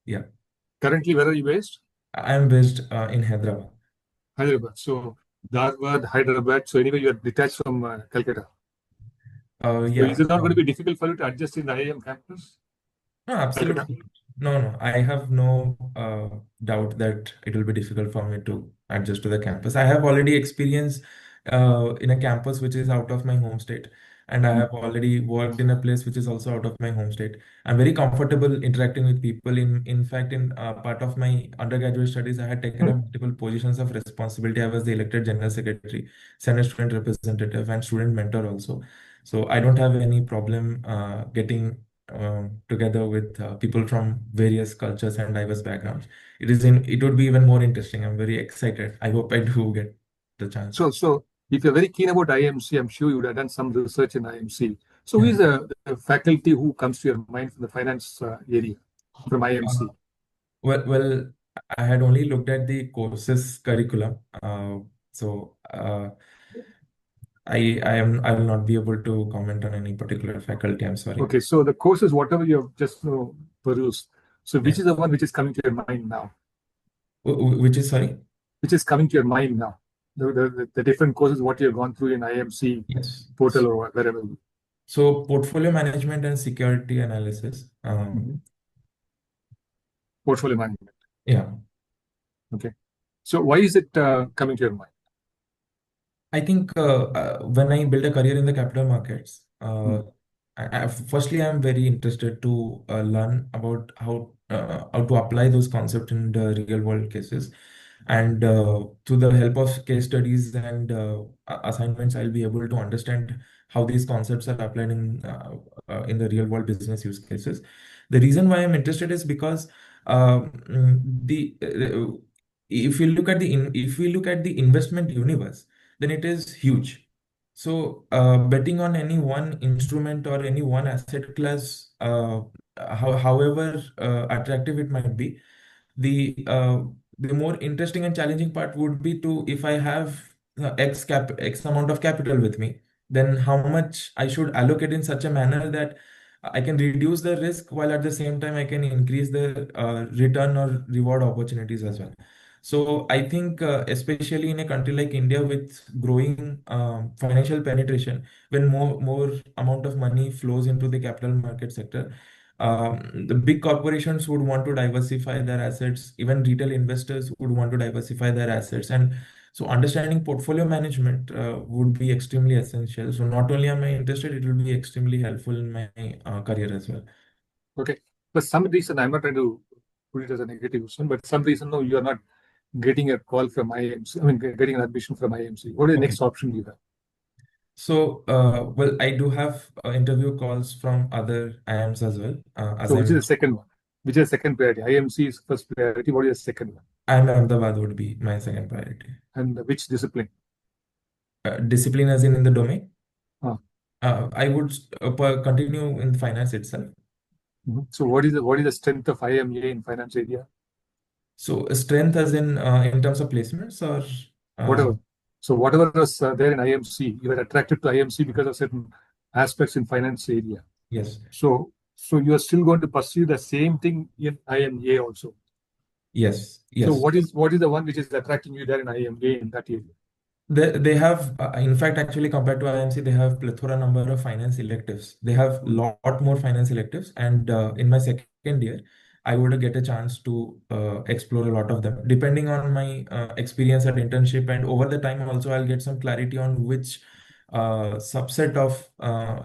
Yeah, Currently, where are you based? I am based in Hyderabad. Hyderabad. So Dharwad, Hyderabad. So anyway, you're detached from Calcutta. So Yeah. is it not going to be difficult for you to adjust in the IIM campus? No, absolutely. No. I have no doubt that it will be difficult for me to adjust to the campus. I have already experienced in a campus which is out of my home state, and I have already worked in a place which is also out of my home state. I'm very comfortable interacting with people. In fact, in part of my undergraduate studies, I had taken up multiple positions of responsibility. I was the elected general secretary, Senate student representative, and student mentor also. So I don't have any problem getting together with people from various cultures and diverse backgrounds. It would be even more interesting. I'm very excited. I hope I do get the chance. So if you're very keen about IMC, I'm sure you would have done some research in IMC. So who is the faculty who comes to your mind from the finance area from IMC? Well, I had only looked at the courses curriculum. So I will not be able to comment on any particular faculty. I'm sorry. Okay, so the courses, whatever you have just perused. So which Yeah. is the one which is coming to your mind now? Which is, sorry? Which is coming to your mind now? The different courses, what you have gone through in IMC Yes. portal or wherever. So portfolio management and security analysis. Portfolio management. Yeah. Okay. So why is it coming to your mind? I think when I build a career in the capital markets, firstly, I'm very interested to learn about how to apply those concepts in the real world cases. And through the help of case studies and assignments, I'll be able to understand how these concepts are applied in the real world business use cases. The reason why I'm interested is because the if we look at the investment universe, then it is huge. So betting on any one instrument or any one asset class, however attractive it might be, the more interesting and challenging part would be to, if I have X amount of capital with me, then how much I should allocate in such a manner that I can reduce the risk while at the same time I can increase the return or reward opportunities as well. So I think, especially in a country like India with growing financial penetration, when more amount of money flows into the capital market sector, The big corporations would want to diversify their assets. Even retail investors would want to diversify their assets. And so understanding portfolio management would be extremely essential. So not only am I interested, it will be extremely helpful in my career as well. Okay. But some reason, I'm not trying to put it as a negative reason, but some reason, no, you are not getting a call from IIMC, I mean, getting an admission from IIMC. What is the Okay. next option you have? So, well, I do have interview calls from other IIMs as well. As So, I which is the mentioned, second one? Which is the second priority? IIMC is first priority. What is the second one? IIM Ahmedabad would be my second priority. And which discipline? Discipline as in the domain. Ah. I would continue in finance itself. So, what is the strength of IMA in finance area? So strength as in terms of placements or Whatever. So, whatever was there in IMC, you were attracted to IMC because of certain aspects in finance area. yes, So you are still going to pursue the same thing in IMA also. yes, So yes. what is the one which is attracting you there in IMA in that area? They have, in fact, actually compared to IMC, they have plethora number of finance electives. They have lot more finance electives, and in my second year, I would get a chance to explore a lot of them. Depending on my experience at internship, and over the time, also I'll get some clarity on which subset of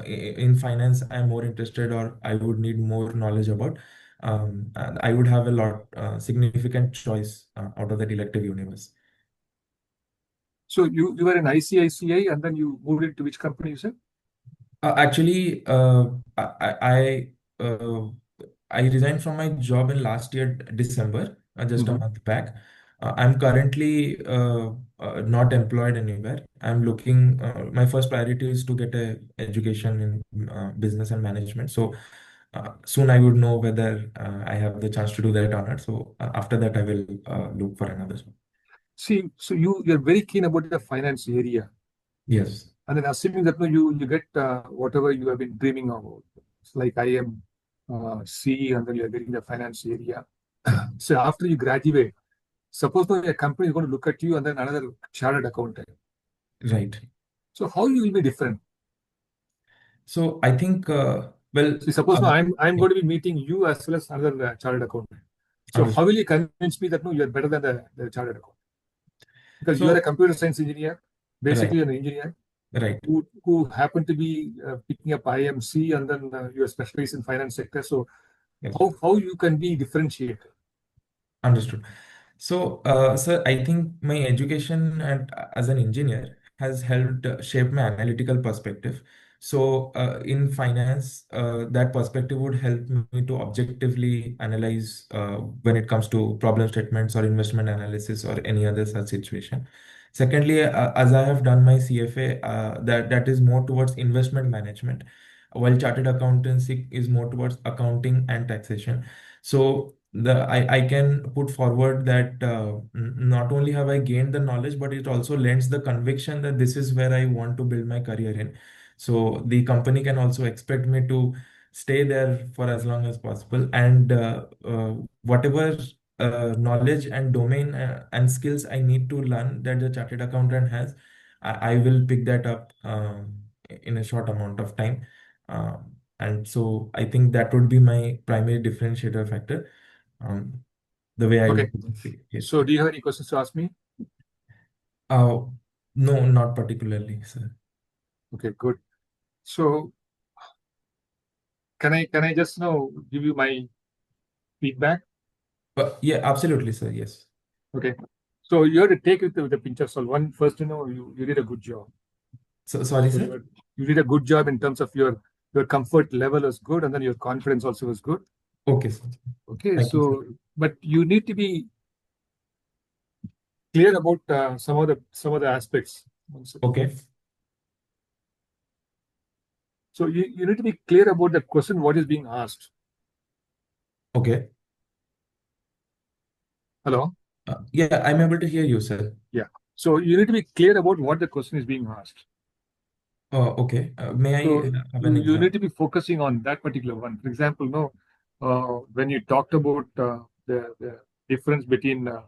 in finance I'm more interested or I would need more knowledge about. And I would have a lot significant choice out of that elective universe. So you were in ICICI and then you moved into which company you said? Actually, uh, I resigned from my job in last year December, just a month back. I'm currently not employed anywhere. I'm looking. My first priority is to get a education in business and management. So soon I would know whether I have the chance to do that or not. So after that, I will look for another job. See, so you're very keen about the finance area. Yes. And then assuming that no, you get whatever you have been dreaming about. It's like I am C and then you're getting the finance area. So after you graduate, suppose no, a company is going to look at you and then another chartered accountant. Right. So how you will be different? So I think well. See, suppose no, I'm going to be meeting you as well as another chartered accountant. So how will you convince me that no, you're better than the chartered accountant? Because you are a So, computer science engineer, basically right, an engineer right. who happen to be picking up IMC and then you are specialized in finance sector. So Yes, how you can be differentiated? understood. So, sir, I think my education as an engineer has helped shape my analytical perspective. So, in finance, that perspective would help me to objectively analyze when it comes to problem statements or investment analysis or any other such situation. Secondly, as I have done my CFA, that is more towards investment management, while chartered accountancy is more towards accounting and taxation. So I can put forward that not only have I gained the knowledge, but it also lends the conviction that this is where I want to build my career in. So the company can also expect me to stay there for as long as possible, and whatever knowledge and domain and skills I need to learn that the chartered accountant has, I will pick that up in a short amount of time. And so I think that would be my primary differentiator factor. The way I Okay. would see it. So do you have any questions to ask me? Uh, no, not particularly, sir. Okay, good. So can I just now give you my feedback? But yeah, absolutely, sir. Yes. Okay. So you have to take it with a pinch of salt. One, first, you did a good job. So sorry, So sir. you did a good job in terms of your comfort level was good, and then your confidence also was good. Okay, sir. Okay. Thank you, sir. So, but you need to be clear about some of the aspects. One second. Okay. So you need to be clear about the question what is being asked. Okay. Hello? Yeah, I'm able to hear you, sir. Yeah. So you need to be clear about what the question is being asked. Okay. May I So have an you need example? to be focusing on that particular one. For example, when you talked about the difference between the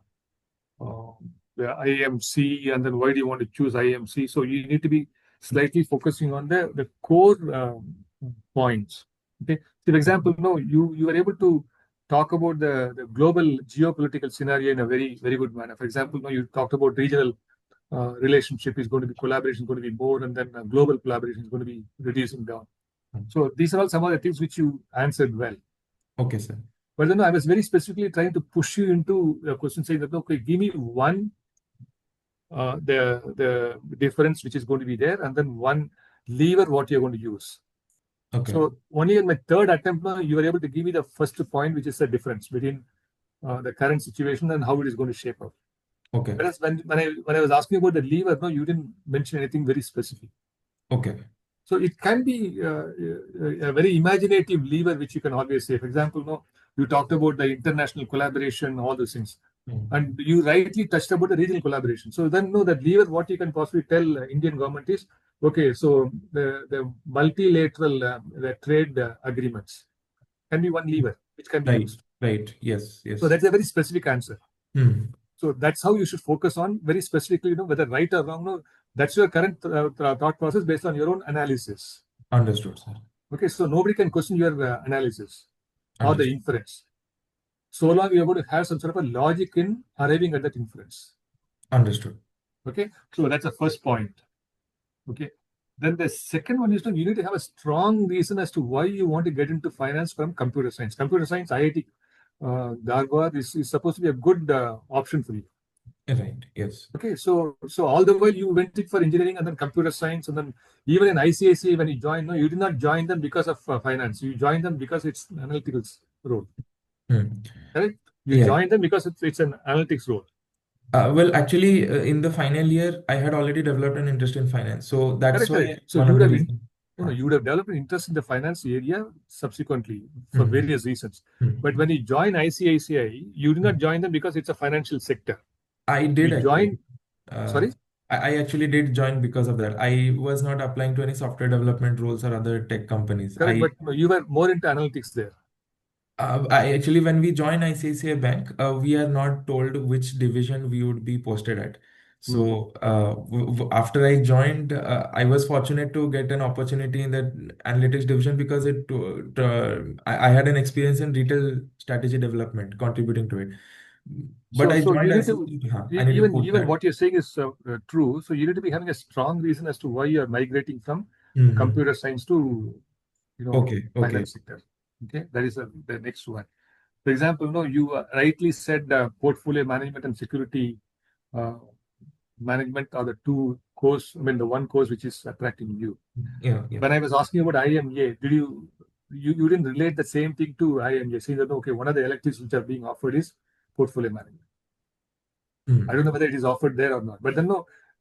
IMC and then why do you want to choose IMC? So you need to be slightly focusing on the core points. Okay. So, for example, you were able to talk about the global geopolitical scenario in a very good manner. For example, you talked about regional relationship is going to be collaboration is going to be more, and then global collaboration is going to be reducing down. So these are all some of the things which you answered well. Okay, sir. But then I was very specifically trying to push you into a question saying that, okay, give me one, the difference which is going to be there, and then one lever what you're going to use. Okay. So only in my third attempt, you were able to give me the first point, which is the difference between the current situation and how it is going to shape up. Okay. Whereas when I was asking about the lever, you didn't mention anything very specific. Okay. So it can be a very imaginative lever which you can always say. For example, you talked about the international collaboration, all those things, and you rightly touched about the regional collaboration. So then, that lever, what you can possibly tell Indian government is, okay, so the multilateral the trade agreements can be one lever which can be Right. used. Right. Yes. Yes. So that's a very specific answer. Hmm. So that's how you should focus on very specifically, whether right or wrong. No, that's your current thought process based on your own analysis. Understood, sir. Okay, so nobody can question your analysis or the Understood. inference. So long you're going to have some sort of a logic in arriving at that inference. Understood. Okay, so that's the first point. Okay, then the second one is you need to have a strong reason as to why you want to get into finance from computer science. Computer science, IIT Dharwad is supposed to be a good option for you. Right. Yes. Okay, so all the while you went it for engineering and then computer science, and then even in ICICI when you joined, no, you did not join them because of finance. You joined them because it's analytical role. Correct? You Yeah. joined them because it's an analytics role. Well, actually, in the final year, I had already developed an interest in finance. So that's Correct, why correct. So one you of would the have reasons. you would have developed an interest in the finance area subsequently for various reasons. But when you join ICICI, you did not join them because it's a financial sector. I did You actually. joined. Sorry? I actually did join because of that. I was not applying to any software development roles or other tech companies. Correct, but you were more into analytics there. I actually, when we join ICICI Bank, we are not told which division we would be posted at. So after I joined, I was fortunate to get an opportunity in that analytics division because I had an experience in retail strategy development, contributing to it. But I So joined you need to I need to post even that. what you're saying is true. So you need to be having a strong reason as to why you are migrating from computer science to Okay. finance sector. Okay, that is the next one. For example, you rightly said portfolio management and security uh, management are the two course. I mean, the one course which is attracting you. Yeah. When I was asking about IMA, did you didn't relate the same thing to IMA, saying that okay, one of the electives which are being offered is portfolio management. I don't know whether it is offered there or not, but then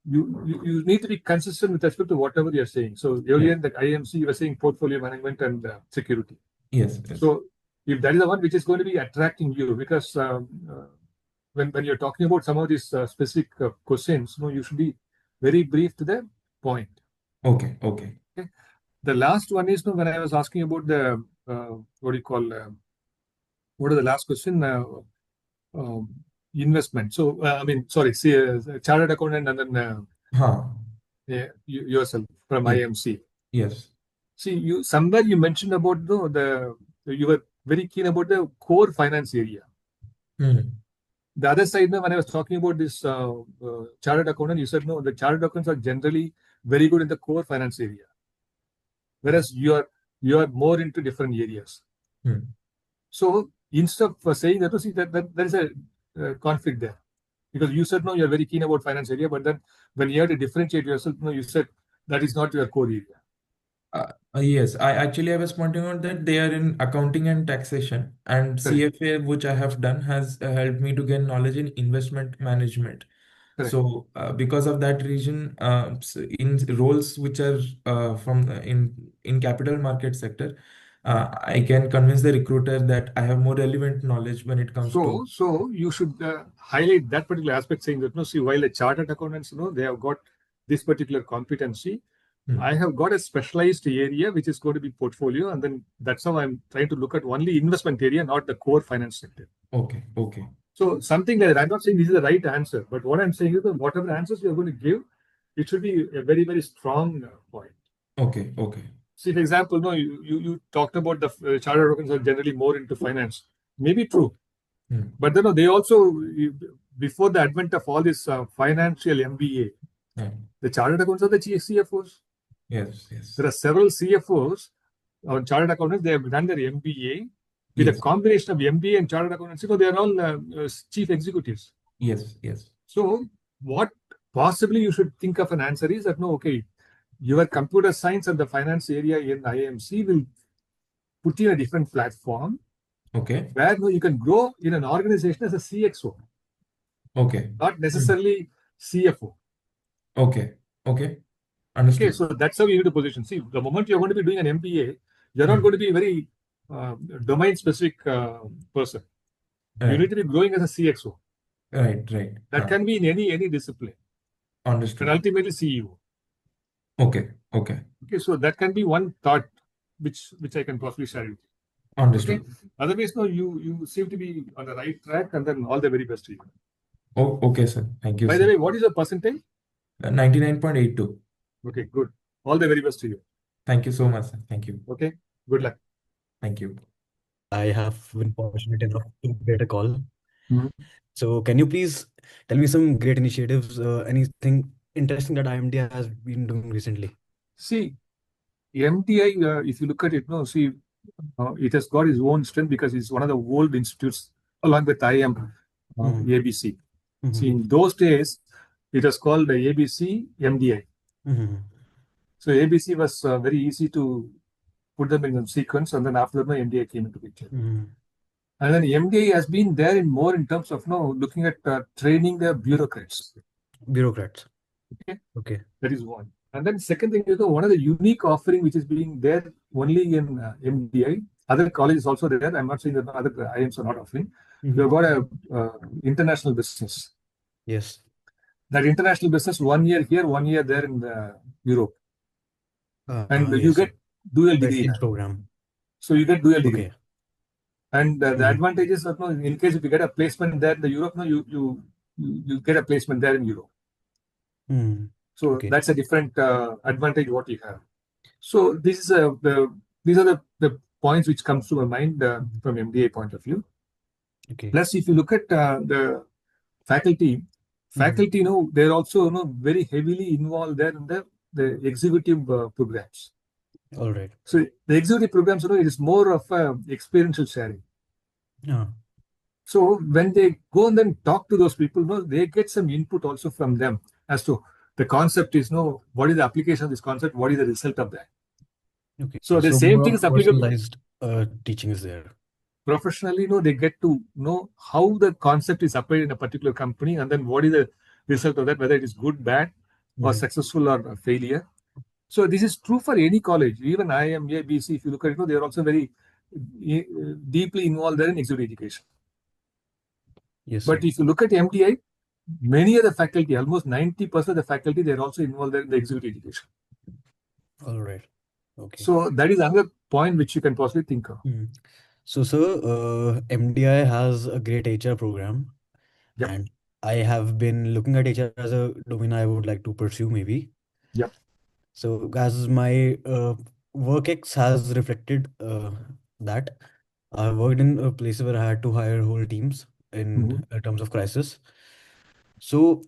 you need to be consistent with respect to whatever you're saying. So earlier in the IMC, you were saying portfolio management and security. Yes. So if that is the one which is going to be attracting you, because when you're talking about some of these specific questions, you should be very brief to the point. Okay. The last one is when I was asking about the what do you call what are the last question? Investment. So I mean, sorry, see, chartered accountant and then yourself from IMC. Yes. See, you somewhere you mentioned about you were very keen about the core finance area. The other side, when I was talking about this chartered accountant, you said no, the chartered accountants are generally very good in the core finance area, whereas you are more into different areas. So instead of saying that, see that there is a conflict there, because you said no, you are very keen about finance area, but then when you have to differentiate yourself, you said that is not your core area. Yes, I was pointing out that they are in accounting and taxation, and Correct. CFA, which I have done, has helped me to gain knowledge in investment management. Correct. So, because of that reason, in roles which are from in capital market sector, I can convince the recruiter that I have more relevant knowledge when it comes to. So you should highlight that particular aspect, saying that see, while the chartered accountants, they have got this particular competency. I have got a specialized area which is going to be portfolio, and then that's how I'm trying to look at only investment area, not the core finance sector. Okay. So something like that. I'm not saying this is the right answer, but what I'm saying is that whatever answers you're going to give, it should be a very, very strong point. Okay. See, for example, no, you talked about the chartered accountants are generally more into finance. Maybe true, but then they also, before the advent of all this financial MBA, the chartered accountants are the CFOs. Yes, yes. There are several CFOs or chartered accountants. They have done their MBA with a combination of MBA and chartered accountants. They are all chief executives. Yes, yes. So what possibly you should think of an answer is that no, okay, your computer science and the finance area in IIMC will put you in a different platform. Okay. Where no, you can grow in an organization as a CXO. Okay. Not necessarily CFO. Okay. Okay. Understood. Okay, so that's how you need to position. See, the moment you're going to be doing an MBA, you're not going to be a very domain-specific person. Right. You need to be growing as a CXO. Right, right. That can be in any discipline. Understood. And ultimately CEO. Okay, okay. Okay, so that can be one thought which I can possibly share with you. Understood. Okay. Otherwise, no, you seem to be on the right track, and then all the very best to you. Oh, okay, sir. Thank you, By sir. the way, what is your percentage? 99.82. Okay, good. All the very best to you. Thank you so much, sir. Thank you. Okay, good luck. Thank you. I have been fortunate enough to get a call. Mhm. So can you please tell me some great initiatives, anything interesting that IMD has been doing recently? See, MTI, if you look at it, no, see, it has got its own strength because it's one of the old institutes along with IIM ABC. See, in those days, it was called the ABC MDI. So ABC was very easy to put them in a sequence, and then after that, MDI came into picture. And then MDI has been there in more in terms of looking at training the bureaucrats. Bureaucrats. Okay. Okay. That is one. And then second thing is one of the unique offering which is being there only in MDI. Other colleges also there. I'm not saying that other IIMs are not offering. We've got a international business. Yes. That international business 1 year here, 1 year there in Europe. And you yes. get dual The degree. exchange program. So you get dual degree. Okay. And the advantage is that in case if you get a placement there in the Europe, you get a placement there in Europe. So Okay. that's a different advantage what you have. So this is these are the points which comes to my mind from MDA point of view. Okay. Plus, if you look at the faculty, they're also very heavily involved there in the executive programs. All right. So the executive programs, it is more of experiential sharing. So when they go and then talk to those people, they get some input also from them as to the concept is what is the application of this concept, what is the result of that. Okay. So the same more thing of is applicable. personalized teaching is there. Professionally, they get to know how the concept is applied in a particular company, and then what is the result of that, whether it is good, bad, or successful or failure. So this is true for any college, even IIM, ABC. If you look at it, they are also very deeply involved there in executive education. Yes. But if you look at MTI, many of the faculty, almost 90% of the faculty, they are also involved there in the executive education. All right. Okay. So that is another point which you can possibly think of. So, sir, MDI has a great HR program, and I have been looking at HR as a domain I would like to pursue, maybe. Yep. So, as my work ex has reflected that I worked in a place where I had to hire whole teams in terms of crisis. So,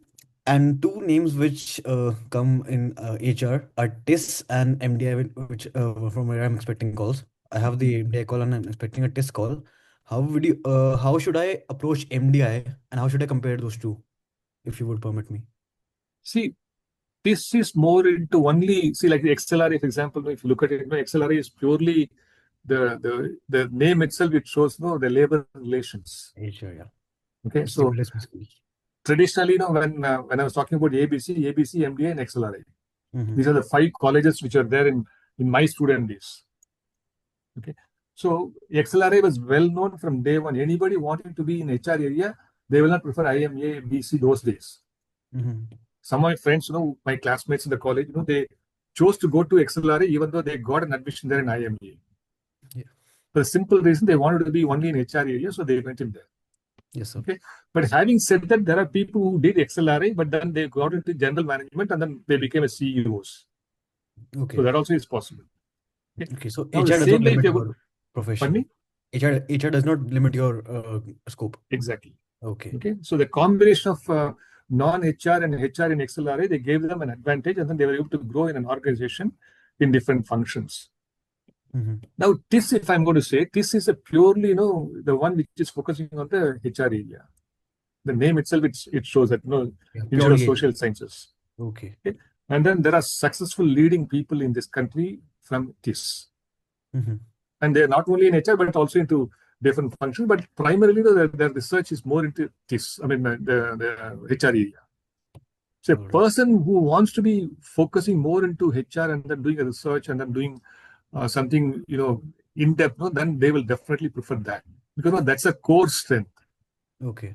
and two names which come in HR are TIS and MDI, which from where I'm expecting calls. I have the MDI call and I'm expecting a TIS call. How should I approach MDI and how should I compare those two, if you would permit me? See, this is more into only, like the XLRA, for example, if you look at it, XLRA is purely the name itself, it shows the labor relations. HR, yeah. Okay, It's so seamless, basically. Traditionally, when I was talking about ABC, MBA, and XLRA, these are the 5 colleges which are there in my student days. Okay, so XLRA was well known from day one. Anybody wanting to be in HR area, they will not prefer IMA, BC those days. Some of my friends, my classmates in the college, they chose to go to XLRA even though they got an admission there in IMA. Yeah. For the simple reason they wanted to be only in HR area, so they went in there. Yes, sir. Okay, but having said that, there are people who did XLRA, but then they got into general management and then they became a CEOs. Okay. So that also is possible. Okay, so Now HR the does same not way, if limit you your pardon profession. me? HR does not limit your scope. Exactly. Okay. Okay, so the combination of non-HR and HR in XLRA, they gave them an advantage, and then they were able to grow in an organization in different functions. Now, TIS, if I'm going to say, TIS is a purely, the one which is focusing on the HR area. The name itself, it shows that, Yeah, Institute of purely Social HR. Sciences. Okay. Okay? And then there are successful leading people in this country from TIS. And they're not only in HR, but also into different functions. But primarily, their research is more into TIS, I mean, the HR area. So a All right. person who wants to be focusing more into HR and then doing a research and then doing something, in depth, then they will definitely prefer that, because that's a core strength. Okay.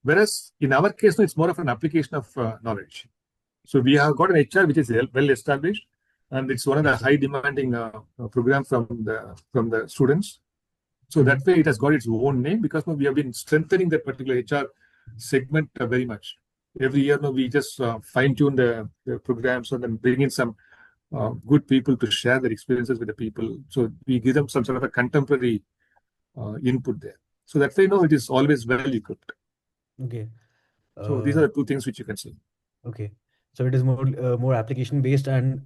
Whereas in our case, it's more of an application of knowledge. So we have got an HR which is well established, and it's one of the Yes, sir. high demanding program from the students. So that way, it has got its own name, because we have been strengthening that particular HR segment very much. Every year, we just fine tune the programs and then bring in some good people to share their experiences with the people. So we give them some sort of a contemporary input there. So that way, it is always well equipped. Okay. So these are the two things which you can see. Okay. So it is more application based, and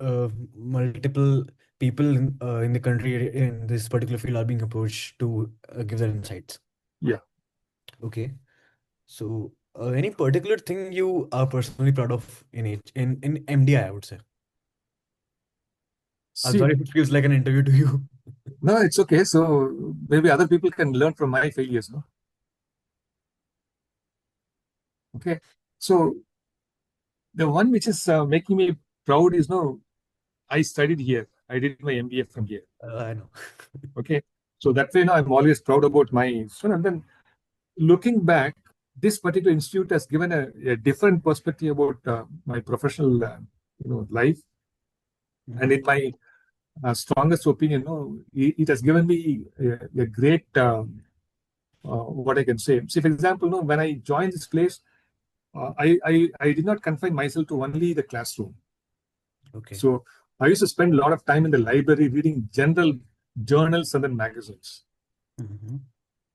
multiple people in the country in this particular field are being approached to give their insights. Yeah. Okay. So any particular thing you are personally proud of in MDI, I would say. I'm See, sorry if it feels like an interview to you. no, it's okay. So maybe other people can learn from my failures, no? Okay. So the one which is making me proud is, I studied here. I did my MBA from here. I know. Okay. So that way, I'm always proud about my son. And then looking back, this particular institute has given a different perspective about my professional, life. And in my strongest opinion, it has given me a great, what I can say. See, for example, when I joined this place, I did not confine myself to only the classroom. Okay. So I used to spend a lot of time in the library reading general journals and then magazines.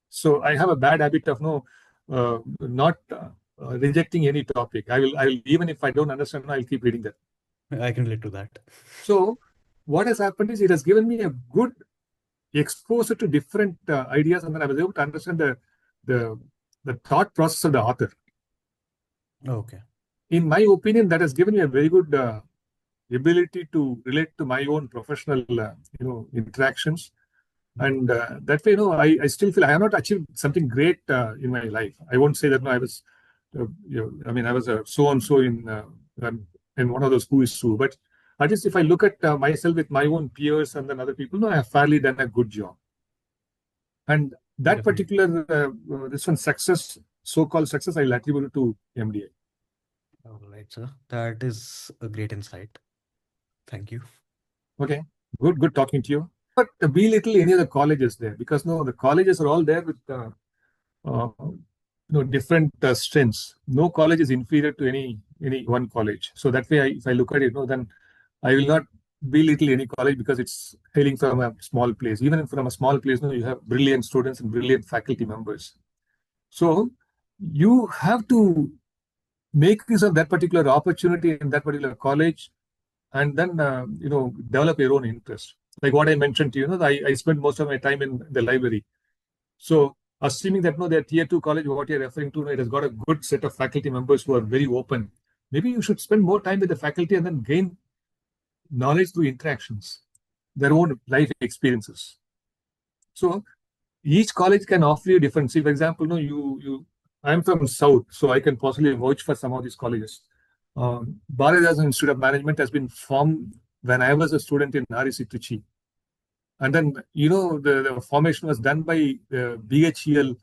So I have a bad habit of not rejecting any topic. I will even if I don't understand, I'll keep reading that. I can relate to that. So what has happened is it has given me a good exposure to different ideas, and then I was able to understand the thought process of the author. Okay. In my opinion, that has given me a very good ability to relate to my own professional, interactions. And that way, I still feel I have not achieved something great in my life. I won't say that I was, I was a so and so in one of those who is who. But at least if I look at myself with my own peers and then other people, I have fairly done a good job. And that Definitely. particular this one success, so-called success, I'll attribute it to MDA. All right, sir. That is a great insight. Thank you. Okay, good talking to you. But belittle any of the colleges there, because the colleges are all there with different strengths. No college is inferior to any one college. So that way, if I look at it, then I will not belittle any college because it's hailing from a small place. Even from a small place, you have brilliant students and brilliant faculty members. So you have to make use of that particular opportunity in that particular college, and then develop your own interest. Like what I mentioned to you, I spend most of my time in the library. So assuming that their tier 2 college, what you're referring to, it has got a good set of faculty members who are very open. Maybe you should spend more time with the faculty and then gain knowledge through interactions, their own life experiences. So each college can offer you different. See, for example, I'm from South, so I can possibly vouch for some of these colleges. Bharatdasan Institute of Management has been formed when I was a student in REC Trichy. And then, the formation was done by BHEL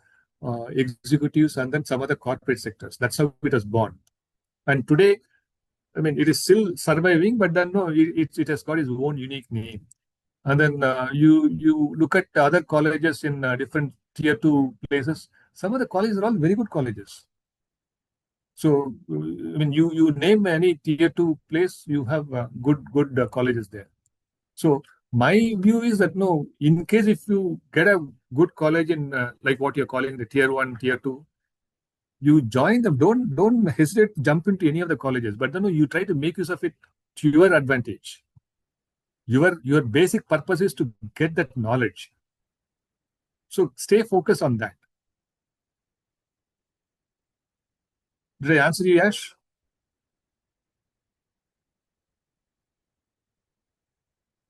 executives and then some other corporate sectors. That's how it was born. And today, it is still surviving, but then it has got its own unique name. And then you look at other colleges in different tier 2 places. Some of the colleges are all very good colleges. So, you name any tier 2 place, you have good colleges there. So My view is that no, in case if you get a good college in like what you're calling the tier 1, tier 2, you join them. Don't hesitate to jump into any of the colleges, but then you try to make use of it to your advantage. Your basic purpose is to get that knowledge. So stay focused on that. Did I answer you, Yash?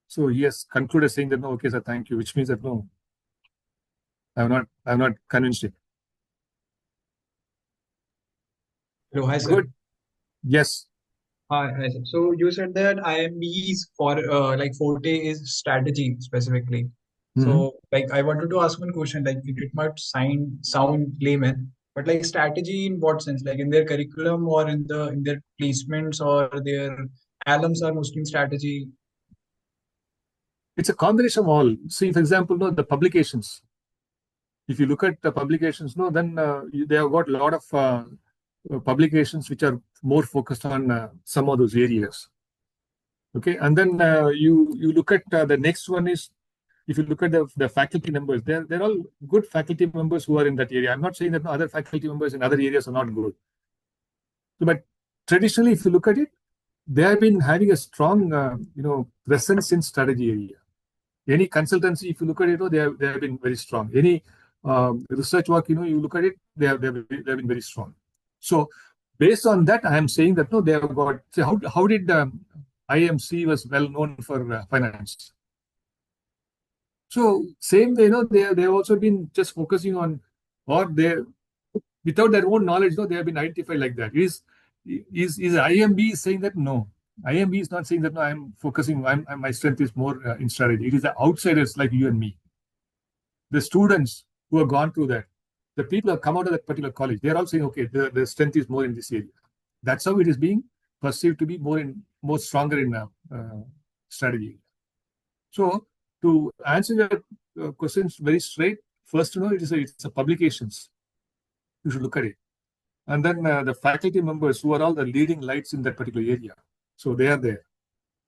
So yes, concluded saying that no, okay, sir, thank you, which means that no, I'm not convinced it. Hello, hi sir. Good. Yes. Hi sir. So you said that IMB's for like forte is strategy specifically. So like I wanted to ask one question, like it might sound layman, but like strategy in what sense? Like in their curriculum or in their placements or their alums are mostly in strategy. It's a combination of all. See, for example, no, the publications. If you look at the publications, no, then they have got a lot of publications which are more focused on some of those areas. Okay, and then you look at the next one is, if you look at the faculty members, they're all good faculty members who are in that area. I'm not saying that other faculty members in other areas are not good, but traditionally, if you look at it, they have been having a strong presence in strategy area. Any consultancy, if you look at it, they have been very strong. Any research work, you look at it, they have been very strong. So based on that, I am saying that no, they have got. So how did IMC was well known for finance? So same way, they have also been just focusing on, or they without their own knowledge, they have been identified like that. Is IMB saying that no? IMB is not saying that no, I'm focusing. My strength is more in strategy. It is the outsiders like you and me, the students who have gone through that, the people who have come out of that particular college. They are all saying, okay, the strength is more in this area. That's how it is being perceived to be more stronger in strategy. So to answer your questions very straight, first it's a publications. You should look at it. And then the faculty members who are all the leading lights in that particular area. So they are there.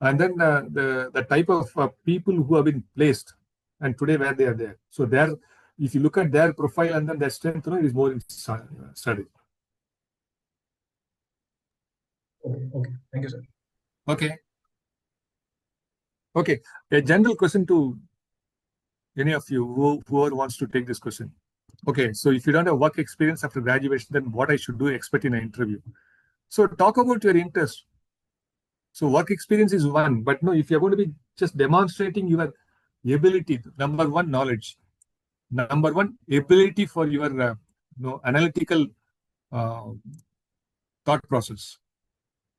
And then the type of people who have been placed and today where they are there. So if you look at their profile and then their strength, it is more in study. Okay. Thank you, sir. Okay. Okay. A general question to any of you, whoever wants to take this question. Okay. So if you don't have work experience after graduation, then what I should do expect in an interview? So talk about your interest. So work experience is one, but no, if you're going to be just demonstrating your ability, number one, knowledge, number one, ability for your analytical thought process.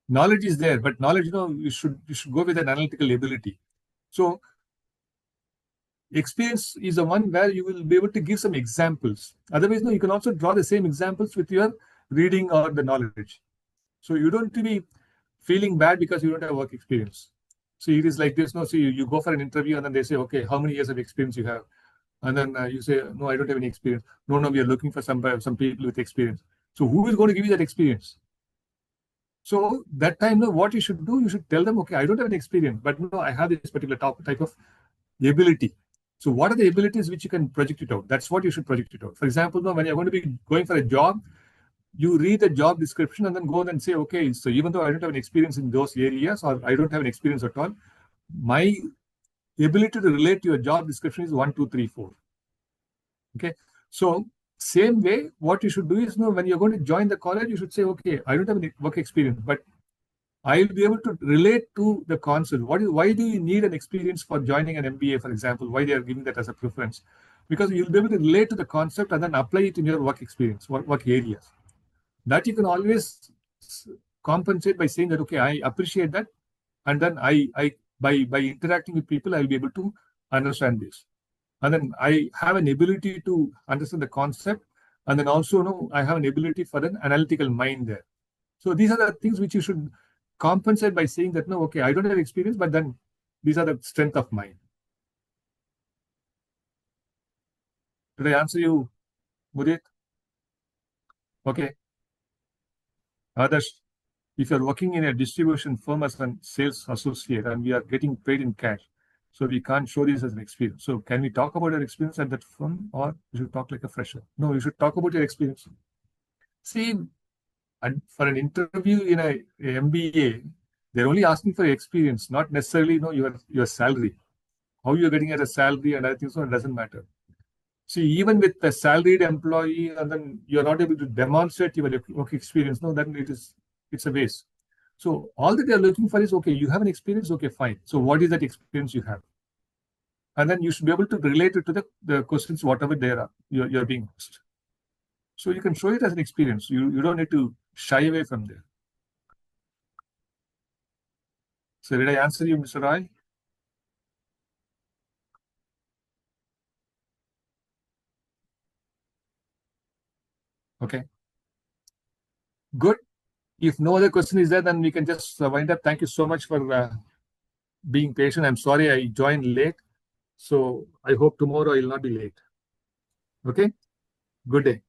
Knowledge is there, but knowledge, you should go with an analytical ability. So experience is the one where you will be able to give some examples. Otherwise, no, you can also draw the same examples with your reading or the knowledge. So you don't need to be feeling bad because you don't have work experience. So it is like this. No, so you go for an interview and then they say, okay, how many years of experience you have? And then you say, no, I don't have any experience. No, we are looking for some people with experience. So who is going to give you that experience? So that time, what you should do, you should tell them, okay, I don't have an experience, but no, I have this particular type of ability. So what are the abilities which you can project it out? That's what you should project it out. For example, when you're going to be going for a job, you read the job description and then go and say, okay, so even though I don't have an experience in those areas or I don't have an experience at all, my ability to relate to your job description is 1, 2, 3, 4. Okay. So same way, what you should do is, when you're going to join the college, you should say, okay, I don't have any work experience, but I'll be able to relate to the concept. Why do you need an experience for joining an MBA, for example? Why they are giving that as a preference? Because you'll be able to relate to the concept and then apply it in your work experience, work areas. That you can always compensate by saying that, okay, I appreciate that. And then by interacting with people, I'll be able to understand this. And then I have an ability to understand the concept. And then also, I have an ability for an analytical mind there. So these are the things which you should compensate by saying that, no, okay, I don't have experience, but then these are the strength of mine. Did I answer you, Mudit? Okay. Others, if you're working in a distribution firm as a sales associate and we are getting paid in cash, So we can't show this as an experience. So can we talk about your experience at that firm, or you should talk like a fresher? No, you should talk about your experience. See, and for an interview in a MBA, they're only asking for your experience, not necessarily your salary. How you're getting at a salary and I think so, it doesn't matter. See, even with a salaried employee, and then you're not able to demonstrate your work experience, no, then it's a waste. So all that they're looking for is, okay, you have an experience, okay, fine. So what is that experience you have? And then you should be able to relate it to the questions, whatever they are, you're being asked. So you can show it as an experience. You don't need to shy away from there. So did I answer you, Mr. Roy? Okay. Good. If no other question is there, then we can just wind up. Thank you so much for being patient. I'm sorry I joined late. So I hope tomorrow I will not be late. Okay. Good day.